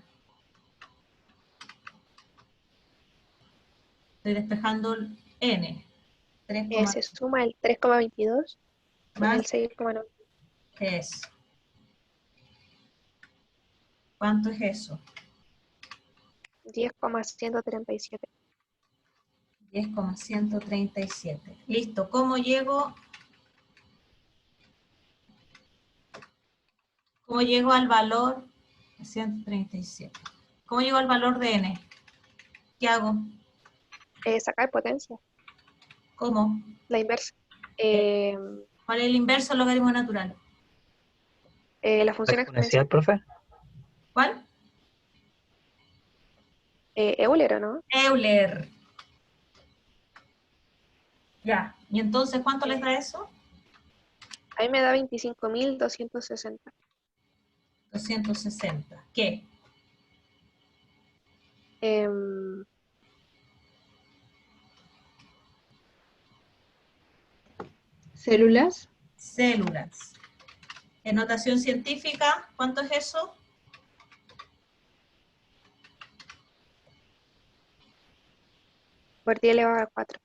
A: Estoy despejando el n. 3,
H: se suma el 3,22 con el
A: más
H: 6,9.
A: eso. ¿Cuánto es eso?
H: 10,137.
A: 10,137. Listo. ¿Cómo llego al valor 137? ¿Cómo llego al valor de n? ¿Qué hago?
H: Sacar potencia,
A: ¿Cómo?
H: la inversa.
A: ¿Cuál es el inverso del logaritmo natural?
H: La función exponencial.
I: ¿Exponencial, profe?
A: ¿Cuál?
H: Euler, ¿o no?
A: Euler. Ya. ¿Y entonces cuánto les da eso?
H: A mí me da 25.260.
A: 260. ¿Qué?
B: ¿Células?
A: Células. En notación científica, ¿cuánto es eso?
H: Por 10 elevado a 4.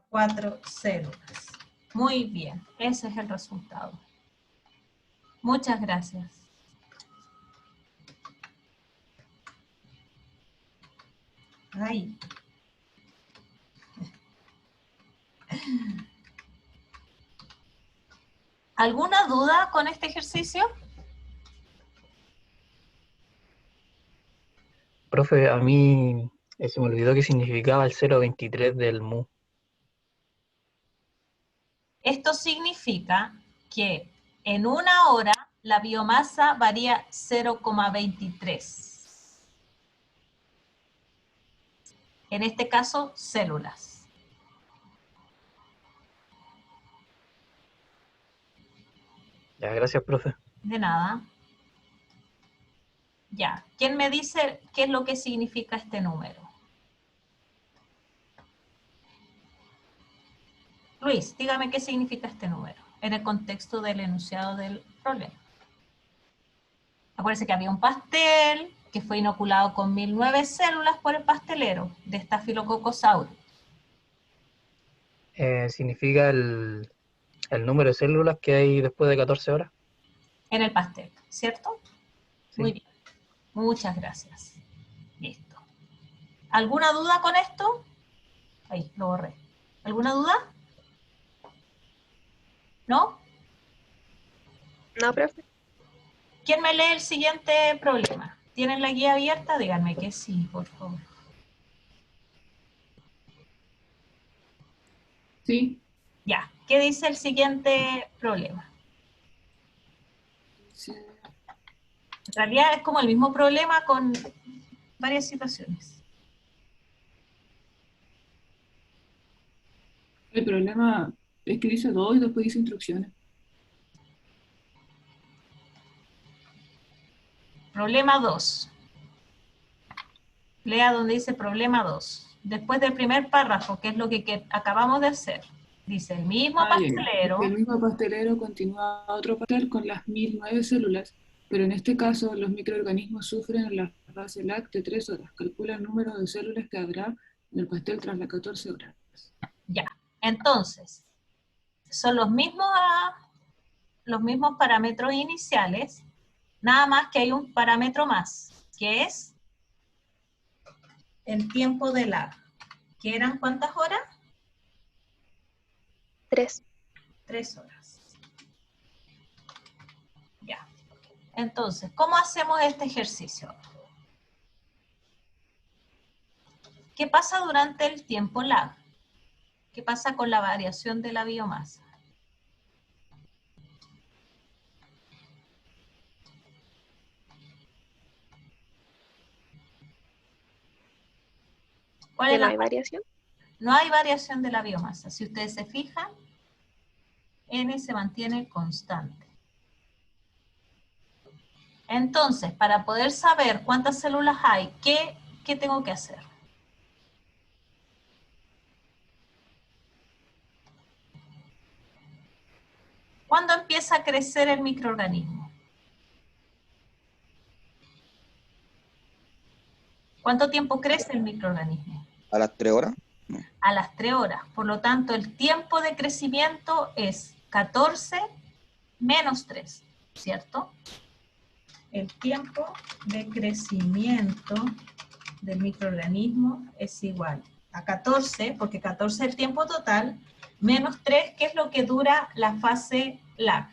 A: 4 células. Muy bien, ese es el resultado. Muchas gracias. Ay. ¿Alguna duda con este ejercicio?
I: Profe, a mí Se me olvidó qué significaba el 0,23 del mu.
A: Esto significa que en una hora la biomasa varía 0,23. En este caso, células.
I: Ya, gracias, profe.
A: De nada. Ya. ¿Quién me dice qué es lo que significa este número? Luis, dígame qué significa este número en el contexto del enunciado del problema. Acuérdense que había un pastel que fue inoculado con 1009 células por el pastelero de Staphylococcus aureus.
I: Significa el número de células que hay después de 14 horas.
A: En el pastel, ¿cierto?
I: Sí.
A: Muy bien. Muchas gracias. Listo. ¿Alguna duda con esto? Ahí, lo borré. ¿Alguna duda? ¿No?
H: No, profe.
A: ¿Quién me lee el siguiente problema? ¿Tienen la guía abierta? Díganme que sí, por favor.
E: Sí.
A: Ya. ¿Qué dice el siguiente problema?
E: Sí.
A: En realidad es como el mismo problema con varias situaciones.
E: El problema es que dice 2 y después dice instrucciones.
A: Problema 2. Lea donde dice problema 2. Después del primer párrafo, que es lo que acabamos de hacer, dice el mismo
E: Ah, ya, ya.
A: pastelero.
E: El mismo pastelero continúa otro pastel con las 1009 células, pero en este caso los microorganismos sufren en la fase láctea 3 horas. Calcula el número de células que habrá en el pastel tras las 14 horas.
A: Ya. Entonces, son los mismos parámetros iniciales, nada más que hay un parámetro más, que es el tiempo de lag. ¿Que eran cuántas horas?
H: 3.
A: 3 horas. Ya. Entonces, ¿cómo hacemos este ejercicio? ¿Qué pasa durante el tiempo lag? ¿Qué pasa con la variación de la biomasa? ¿Cuál
H: ¿Que
A: es
H: no
A: la
H: hay variación?
A: No hay variación de la biomasa. Si ustedes se fijan, N se mantiene constante. Entonces, para poder saber cuántas células hay, ¿qué tengo que hacer? ¿Cuándo empieza a crecer el microorganismo? ¿Cuánto tiempo crece el microorganismo?
D: ¿A las 3 horas? No.
A: A las 3 horas. Por lo tanto, el tiempo de crecimiento es 14 menos 3, ¿cierto? El tiempo de crecimiento del microorganismo es igual a 14, porque 14 es el tiempo total, menos 3, que es lo que dura la fase lag,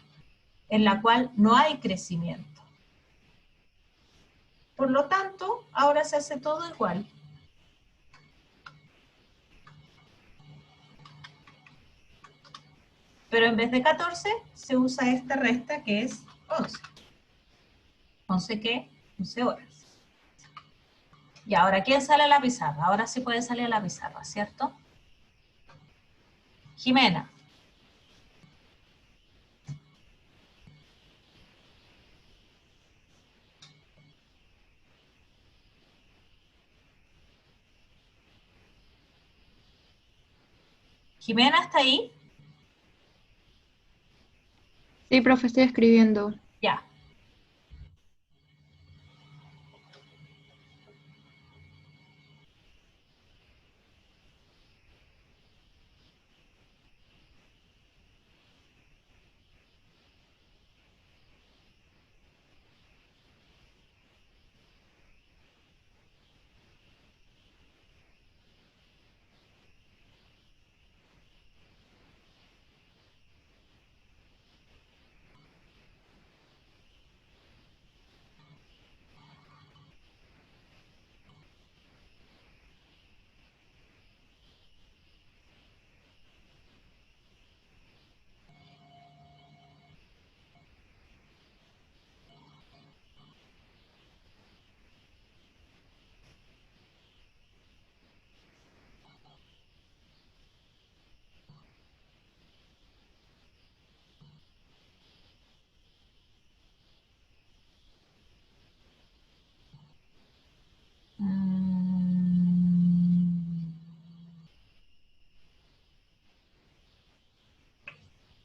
A: en la cual no hay crecimiento. Por lo tanto, ahora se hace todo igual. Pero en vez de 14, se usa esta resta que es 11. ¿11 qué? 11 horas. Y ahora, ¿quién sale a la pizarra? Ahora sí puede salir a la pizarra, ¿cierto? Jimena. ¿Jimena está ahí?
B: Sí, profe, estoy escribiendo.
A: Ya.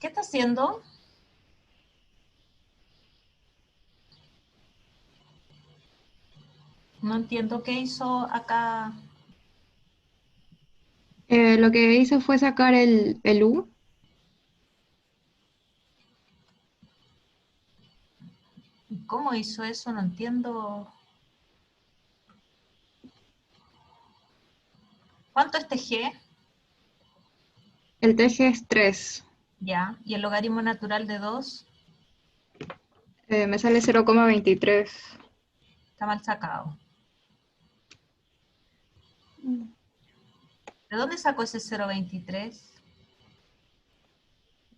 A: ¿Qué está haciendo? No entiendo qué hizo acá.
B: Lo que hice fue sacar el U.
A: ¿Cómo hizo eso? No entiendo. ¿Cuánto es TG?
B: El TG es 3.
A: Ya. ¿Y el logaritmo natural de 2?
B: Me sale 0,23.
A: Está mal sacado. ¿De dónde sacó ese 0,23?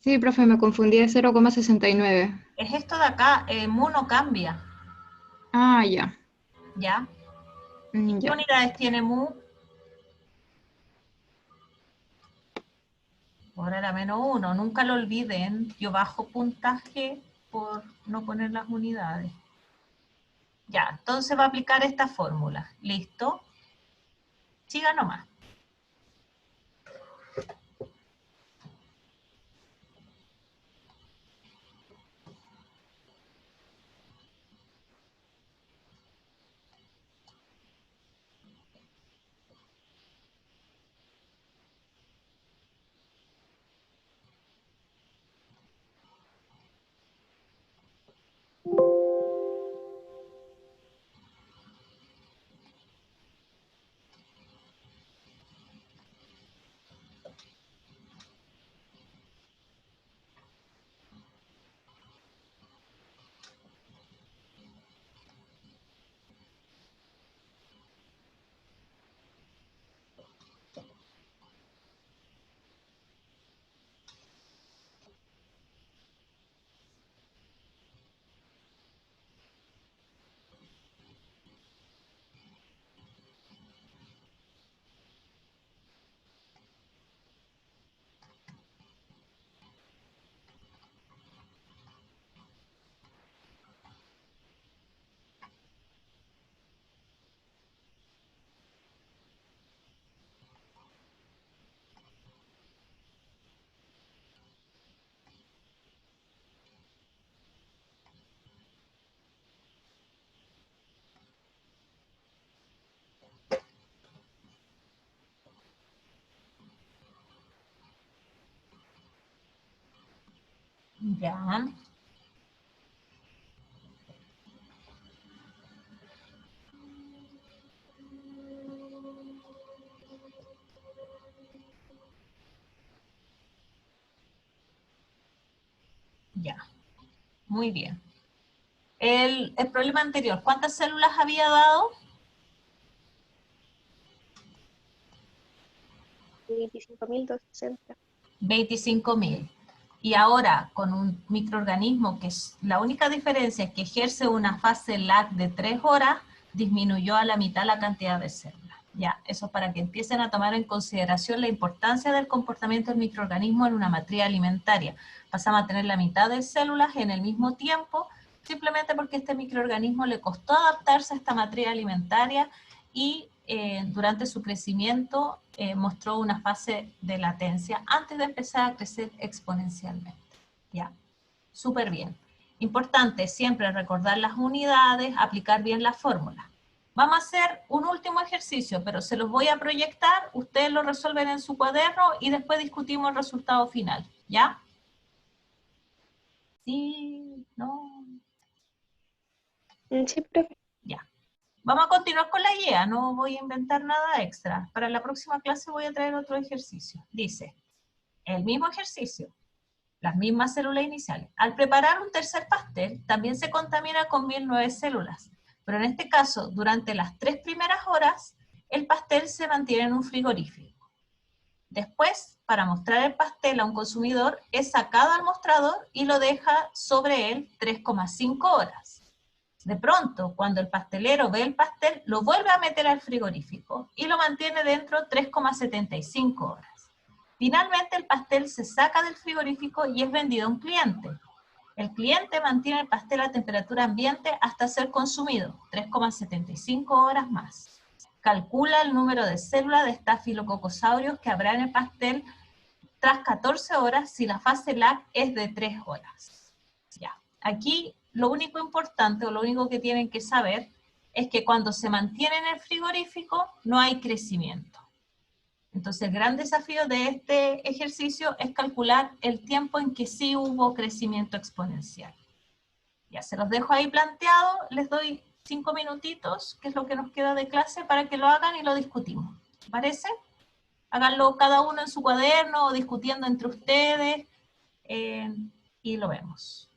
B: Sí, profe, me confundí, es 0,69.
A: Es esto de acá, mu no cambia,
B: Ah, ya.
A: ¿ya? ¿Qué
B: Ya.
A: unidades tiene mu? Ahora era -1, nunca lo olviden, yo bajo puntaje por no poner las unidades. Ya, entonces va a aplicar esta fórmula, ¿listo? Siga nomás. Ya. Ya, muy bien. El problema anterior, ¿cuántas células había dado?
H: 25.260.
A: 25.000. Y ahora, con un microorganismo que es, la única diferencia es que ejerce una fase lag de 3 horas, disminuyó a la mitad la cantidad de células. Ya, eso para que empiecen a tomar en consideración la importancia del comportamiento del microorganismo en una matriz alimentaria. Pasamos a tener la mitad de células en el mismo tiempo, simplemente porque a este microorganismo le costó adaptarse a esta matriz alimentaria y durante su crecimiento mostró una fase de latencia antes de empezar a crecer exponencialmente. ¿Ya? Súper bien. Importante siempre recordar las unidades, aplicar bien la fórmula. Vamos a hacer un último ejercicio, pero se los voy a proyectar, ustedes lo resuelven en su cuaderno y después discutimos el resultado final. ¿Ya? Sí, no.
H: Sí, profe.
A: Ya. Vamos a continuar con la guía, no voy a inventar nada extra. Para la próxima clase voy a traer otro ejercicio. Dice, el mismo ejercicio, las mismas células iniciales. Al preparar un tercer pastel, también se contamina con 1009 células, pero en este caso, durante las 3 primeras horas, el pastel se mantiene en un frigorífico. Después, para mostrar el pastel a un consumidor, es sacado al mostrador y lo deja sobre él 3,5 horas. De pronto, cuando el pastelero ve el pastel, lo vuelve a meter al frigorífico y lo mantiene dentro 3,75 horas. Finalmente, el pastel se saca del frigorífico y es vendido a un cliente. El cliente mantiene el pastel a temperatura ambiente hasta ser consumido, 3,75 horas más. Calcula el número de células de estafilococosaurios que habrá en el pastel tras 14 horas si la fase lag es de 3 horas. Ya. Aquí lo único importante o lo único que tienen que saber es que cuando se mantiene en el frigorífico no hay crecimiento. Entonces el gran desafío de este ejercicio es calcular el tiempo en que sí hubo crecimiento exponencial. Ya se los dejo ahí planteado, les doy 5 minutitos, que es lo que nos queda de clase, para que lo hagan y lo discutimos. ¿Te parece? Háganlo cada uno en su cuaderno o discutiendo entre ustedes y lo vemos.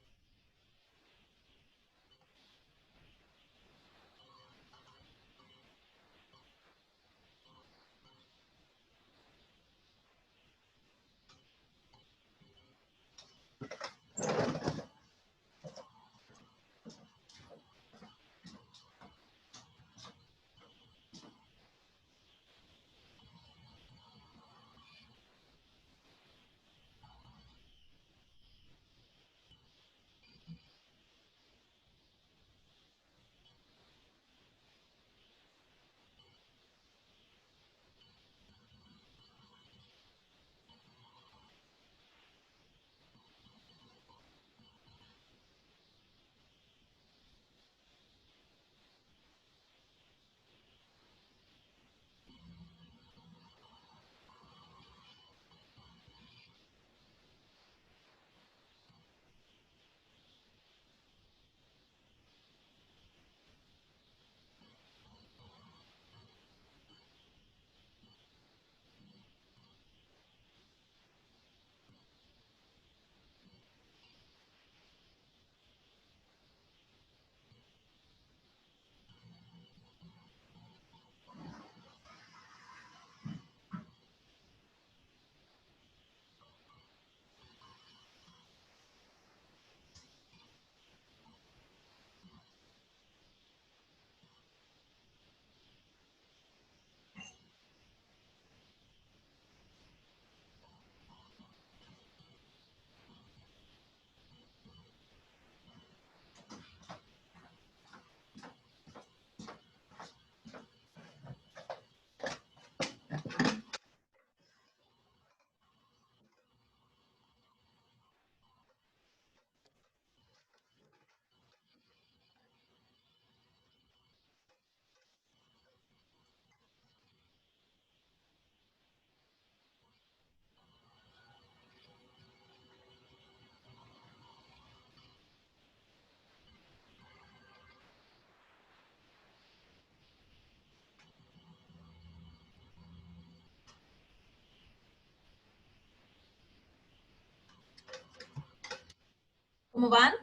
A: ¿Cómo van?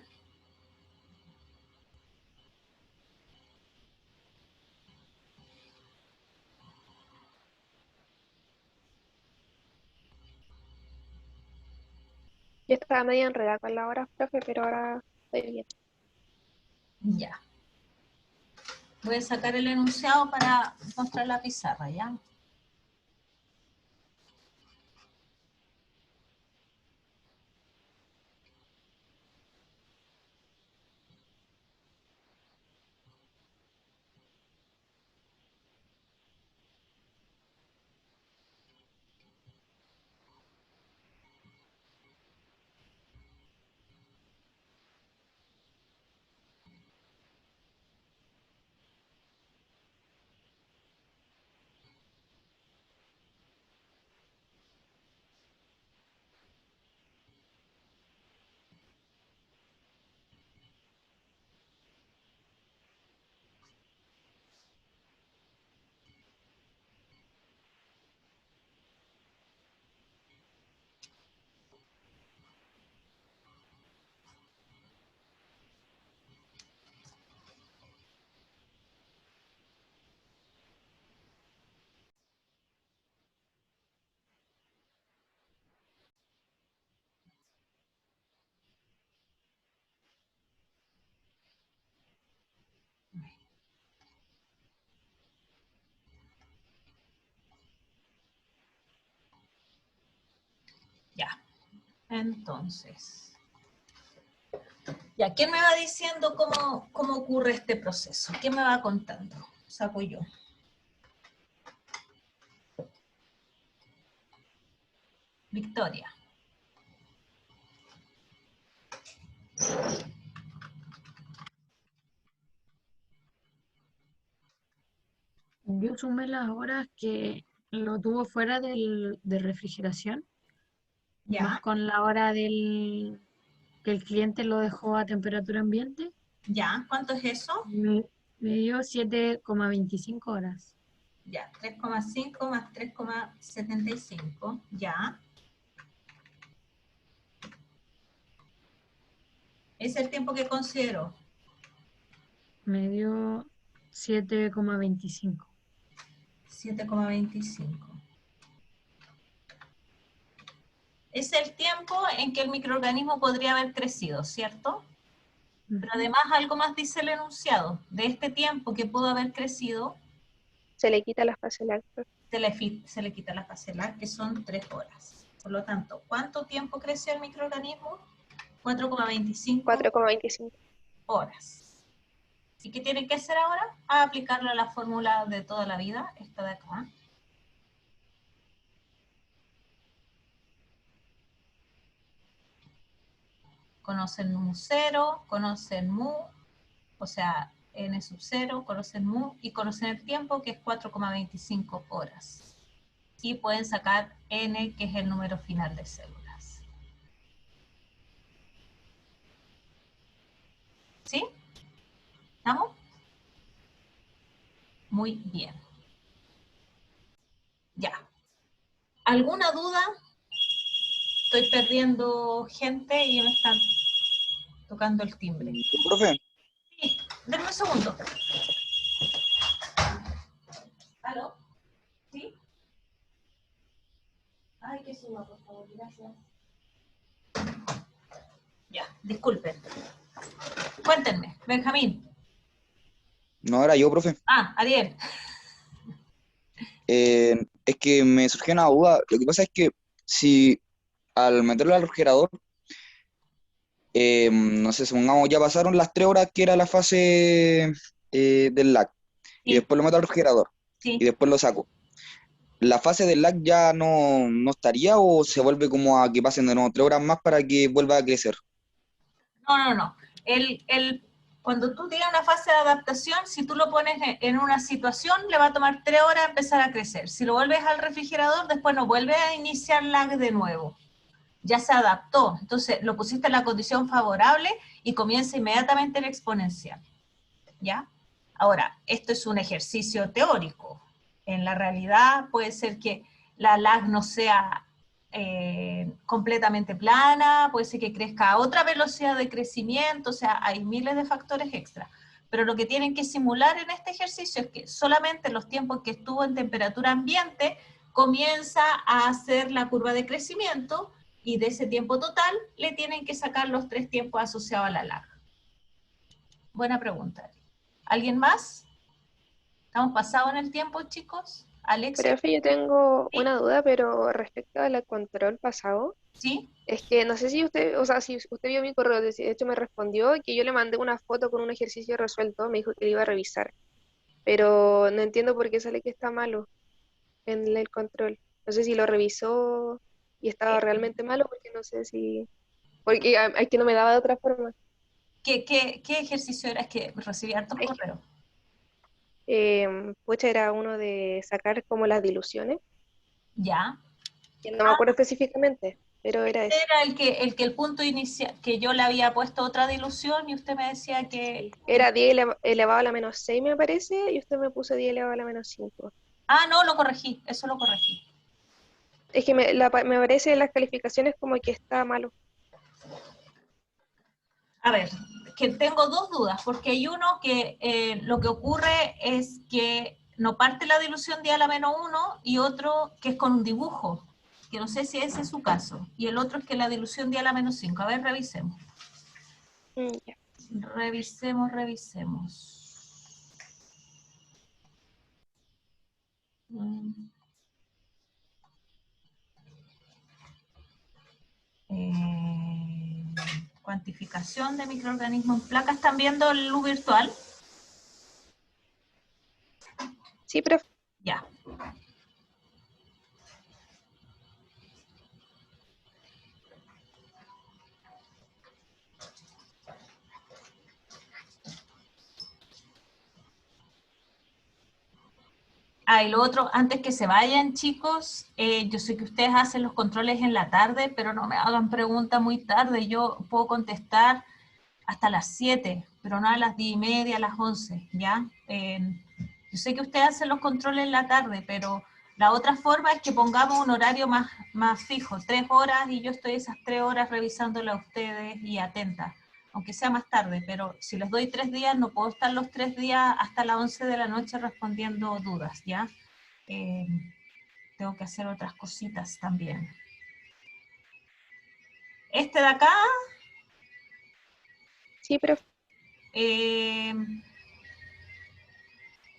H: Yo estaba medio enredada con la hora, profe, pero ahora estoy bien.
A: Ya. Voy a sacar el enunciado para mostrar la pizarra, ¿ya? Ya. Entonces, ya, ¿quién me va diciendo cómo ocurre este proceso? ¿Quién me va contando? Saco yo. Victoria.
J: Yo sumé las horas que lo tuvo fuera de refrigeración, más
A: Ya,
J: con la hora que el cliente lo dejó a temperatura ambiente,
A: ya. ¿Cuánto es eso?
J: me dio 7,25 horas.
A: Ya, 3,5 más 3,75. Ya. Es el tiempo que considero.
J: Me dio 7,25.
A: 7,25. Es el tiempo en que el microorganismo podría haber crecido, ¿cierto? Pero además algo más dice el enunciado. De este tiempo que pudo haber crecido,
H: Se le quita la fase láctea.
A: se le quita la fase láctea, que son 3 horas. Por lo tanto, ¿cuánto tiempo creció el microorganismo? 4,25
H: 4,25.
A: horas. ¿Y qué tienen que hacer ahora? Aplicarle a la fórmula de toda la vida, esta de acá. Conocen mu 0, conocen mu, o sea, n sub 0, conocen mu y conocen el tiempo, que es 4,25 horas. Y pueden sacar n, que es el número final de células. ¿Sí? ¿Estamos? Muy bien. Ya. ¿Alguna duda? Estoy perdiendo gente y me están tocando el timbre.
D: Profe,
A: Sí, denme un segundo. ¿Aló? ¿Sí? Ay, que suba, por favor, gracias. Ya, disculpen. Cuéntenme, Benjamín.
D: no era yo, profe.
A: Ah, Ariel.
D: Es que me surgió una duda. Lo que pasa es que si al meterlo al refrigerador, no sé, supongamos ya pasaron las 3 horas que era la fase del lag, y
A: Sí,
D: después lo meto al refrigerador, y
A: sí.
D: después lo saco. ¿La fase del lag ya no estaría o se vuelve como a que pasen de nuevo 3 horas más para que vuelva a crecer?
A: No. Cuando tú tienes una fase de adaptación, si tú lo pones en una situación, le va a tomar 3 horas empezar a crecer. Si lo vuelves al refrigerador, después no vuelve a iniciar lag de nuevo. Ya se adaptó. Entonces, lo pusiste en la condición favorable y comienza inmediatamente el exponencial. ¿Ya? Ahora, esto es un ejercicio teórico. En la realidad puede ser que la lag no sea completamente plana, puede ser que crezca a otra velocidad de crecimiento, o sea, hay miles de factores extra. Pero lo que tienen que simular en este ejercicio es que solamente en los tiempos que estuvo en temperatura ambiente comienza a hacer la curva de crecimiento y de ese tiempo total le tienen que sacar los 3 tiempos asociados a la lag. Buena pregunta. ¿Alguien más? ¿Estamos pasados en el tiempo, chicos? Alexis,
H: Profe, yo tengo
A: ¿sí?
H: una duda, pero respecto al control pasado,
A: ¿Sí?
H: es que no sé si usted, o sea, si usted vio mi correo, de hecho me respondió que yo le mandé una foto con un ejercicio resuelto, me dijo que lo iba a revisar, pero no entiendo por qué sale que está malo en el control. No sé si lo revisó y estaba realmente malo, porque no sé si, porque es que no me daba de otra forma.
A: ¿Qué ejercicio era? Es que recibí hartos
H: Es que,
A: correos.
H: pucha, era uno de sacar como las diluciones,
A: ¿Ya?
H: que no me acuerdo específicamente, pero era
A: Este
H: ese.
A: era el punto inicial, que yo le había puesto otra dilución y usted me decía que...
H: Sí. Era 10 elevado a la menos 6 me parece, y usted me puso 10 elevado a la menos 5.
A: Ah, no, lo corregí, eso lo corregí.
H: Es que me parece en las calificaciones como que está malo.
A: A ver, que tengo dos dudas, porque hay uno que lo que ocurre es que no parte la dilución de a la menos 1 y otro que es con un dibujo, que no sé si ese es su caso, y el otro es que la dilución de a la menos 5. A ver, revisemos.
H: Ya.
A: Revisemos. Cuantificación de microorganismos en placas. ¿Están viendo el luz virtual?
H: Sí, profe.
A: Ya. Ah, y lo otro, antes que se vayan, chicos, yo sé que ustedes hacen los controles en la tarde, pero no me hagan preguntas muy tarde. Yo puedo contestar hasta las 7, pero no a las 10:30, a las 11, ¿ya? Yo sé que ustedes hacen los controles en la tarde, pero la otra forma es que pongamos un horario más fijo, 3 horas, y yo estoy esas 3 horas revisándole a ustedes y atenta, aunque sea más tarde, pero si les doy 3 días, no puedo estar los 3 días hasta las 11 de la noche respondiendo dudas, ¿ya? Tengo que hacer otras cositas también. Este de acá,
H: Sí, profe.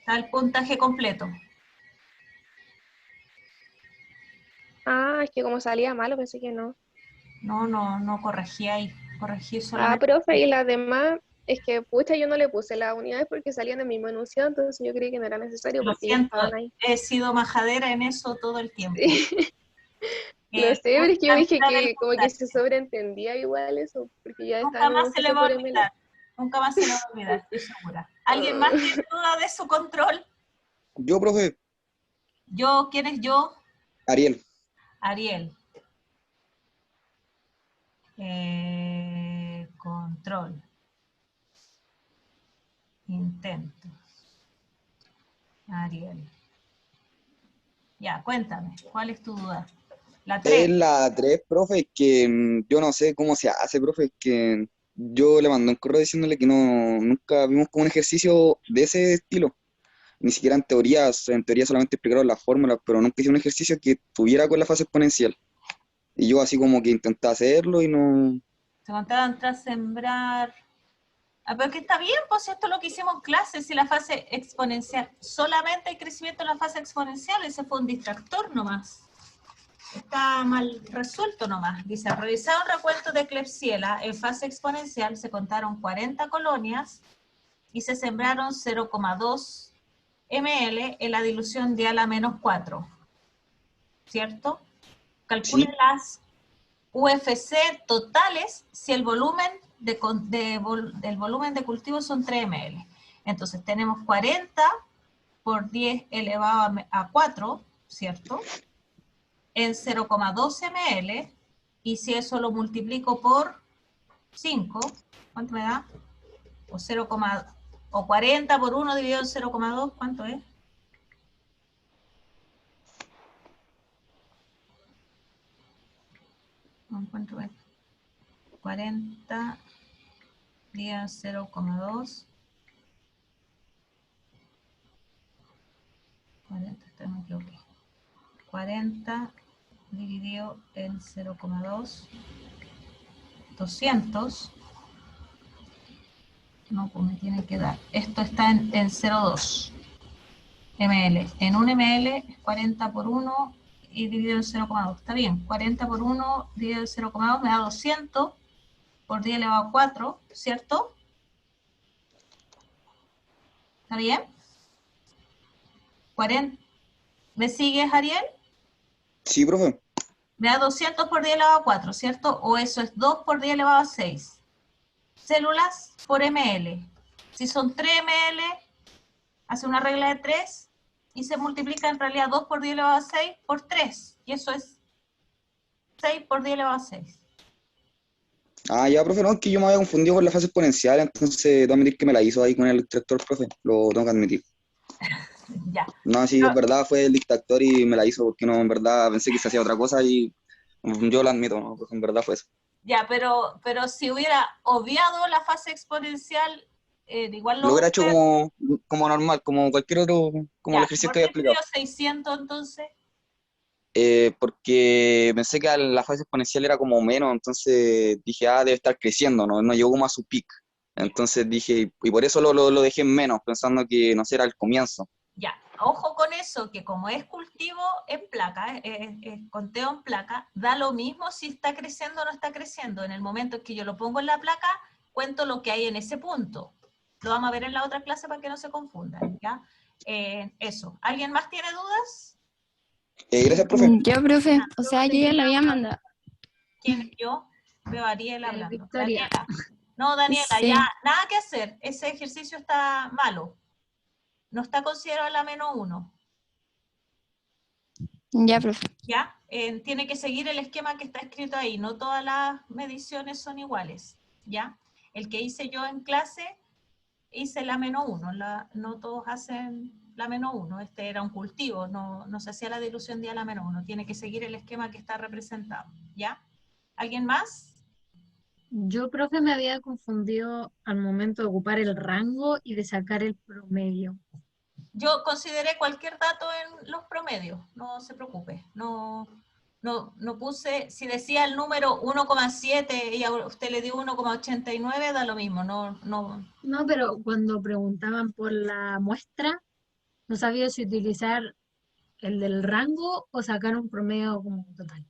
A: está el puntaje completo.
H: Ah, es que como salía malo, pensé que no.
A: No corregí ahí, corregí
H: Ah,
A: solamente.
H: profe, y las demás, es que pucha, yo no le puse las unidades porque salían en el mismo enunciado, entonces yo creí que no era necesario
A: Lo
H: porque ya
A: siento,
H: estaban ahí.
A: he sido majadera en eso todo el tiempo.
H: Sí, lo sé, pero es que yo dije
A: Alcanzar el
H: que como que
A: puntaje.
H: se sobreentendía igual eso, porque ya
A: Nunca
H: estaban en
A: más se le
H: educación
A: va a
H: por ML.
A: olvidar. Nunca más se le va a olvidar, estoy segura. ¿Alguien más tiene duda de su control?
D: Yo, profe,
A: Yo, ¿quién es yo?
D: Ariel.
A: Ariel. Control. Intento. Ariel. Ya, cuéntame, ¿cuál es tu duda? La 3.
D: Es la 3, profe, es que yo no sé cómo se hace, profe, es que yo le mandé un correo diciéndole que nunca vimos como un ejercicio de ese estilo. Ni siquiera en teoría solamente explicaron las fórmulas, pero nunca hice un ejercicio que tuviera con la fase exponencial. Y yo así como que intenté hacerlo y no...
A: Se contaban tras sembrar. Ah, pero que está bien, pues esto es lo que hicimos en clase, si la fase exponencial, solamente hay crecimiento en la fase exponencial, ese fue un distractor nomás. Está mal resuelto nomás. Dice, al realizar un recuento de Klebsiella en fase exponencial, se contaron 40 colonias y se sembraron 0,2 ml en la dilución de a menos 4. ¿Cierto? Calcule
D: Sí,
A: las UFC totales si el volumen del volumen de cultivo son 3 ml. Entonces tenemos 40 por 10 elevado a 4, ¿cierto? En 0,2 ml, y si eso lo multiplico por 5, ¿cuánto me da? O 0, o 40 por 1 dividido en 0,2, ¿cuánto es? No encuentro esto. 40 dividido en 0,2. 40, me equivoqué. 40 dividido en 0,2, 200. No, pues me tiene que dar. Esto está en 0,2 ml. En 1 ml es 40 por 1 y dividido en 0,2. Está bien, 40 por 1 dividido en 0,2 me da 200 por 10 elevado a 4, ¿cierto? ¿Está bien? 40. ¿Me sigues, Ariel?
D: sí, profe.
A: Me da 200 por 10 elevado a 4, ¿cierto? O eso es 2 por 10 elevado a 6. Células por ml. Si son 3 ml, hace una regla de 3 y se multiplica en realidad 2 por 10 elevado a 6 por 3. Y eso es 6 por 10 elevado a 6.
D: Ah, ya, profe, no, es que yo me había confundido con la fase exponencial, entonces tengo que admitir que me la hizo ahí con el extractor, profe, lo tengo que admitir.
A: Ya.
D: No, sí, es verdad, fue el dictador y me la hizo porque no, en verdad pensé que se hacía otra cosa y yo lo admito, ¿no? Pues en verdad fue eso.
A: Ya, pero si hubiera obviado la fase exponencial, igual
D: Lo
A: lo
D: hubiera
A: voy
D: hecho
A: a ver.
D: como normal, como cualquier otro, como el
A: Ya,
D: ejercicio
A: ¿por
D: que había
A: qué te dio
D: explicado.
A: 600 entonces?
D: Porque pensé que la fase exponencial era como menos, entonces dije, debe estar creciendo, ¿no? No llegó como a su pic.
A: Ya,
D: Entonces dije, y por eso lo dejé en menos, pensando que no sé, era el comienzo.
A: ya. Ojo con eso, que como es cultivo en placa, es conteo en placa, da lo mismo si está creciendo o no está creciendo. En el momento en que yo lo pongo en la placa, cuento lo que hay en ese punto. Lo vamos a ver en la otra clase para que no se confundan, ¿ya? Eso. ¿Alguien más tiene dudas?
D: Gracias, profe.
J: Yo, profe, o
A: Veo
J: sea, yo ya la había mandado.
A: ¿Quién es yo? Veo a Ariel hablando.
J: Victoria.
A: Daniela. No, Daniela, ya
J: Sí,
A: nada que hacer. Ese ejercicio está malo. No está considerado la -1.
K: Ya, profe.
A: ¿Ya? Tiene que seguir el esquema que está escrito ahí, no todas las mediciones son iguales, ¿ya? El que hice yo en clase, hice la -1, no todos hacen la -1, este era un cultivo, no se hacía la dilución día la -1, tiene que seguir el esquema que está representado, ¿ya? ¿Alguien más?
J: Yo, profe, me había confundido al momento de ocupar el rango y de sacar el promedio.
A: Yo consideré cualquier dato en los promedios, no se preocupe, no puse, si decía el número 1,7 y a usted le dio 1,89, da lo mismo, no.
J: No, pero cuando preguntaban por la muestra, no sabía si utilizar el del rango o sacar un promedio como total.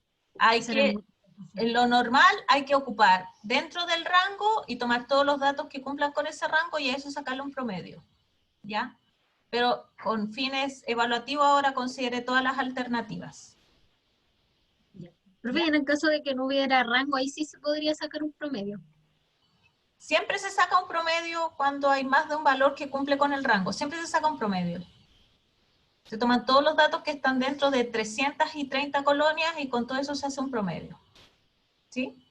A: En lo normal hay que ocupar dentro del rango y tomar todos los datos que cumplan con ese rango y a eso sacarle un promedio, ¿ya? Pero con fines evaluativos ahora considere todas las alternativas.
J: Profe, en el caso de que no hubiera rango, ahí sí se podría sacar un promedio.
A: Siempre se saca un promedio cuando hay más de un valor que cumple con el rango. Siempre se saca un promedio. Se toman todos los datos que están dentro de 330 colonias y con todo eso se hace un promedio. ¿Sí?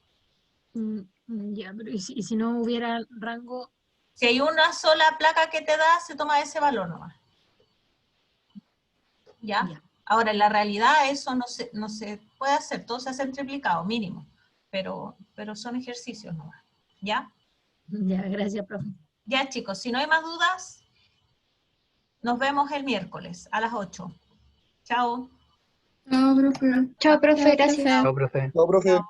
J: Ya, pero ¿y si no hubiera rango?
A: Si hay una sola placa que te da, se toma ese valor nomás. ¿Ya? Ahora, en la realidad eso no se puede hacer, todo se hace en triplicado, mínimo. Pero son ejercicios nomás. ¿Ya?
J: Ya, gracias, profe.
A: Ya, chicos, si no hay más dudas, nos vemos el miércoles a las 8. Chao.
E: Chao, profe.
K: Chao, profe, gracias.
I: Chao, profe.
D: Chao, profe.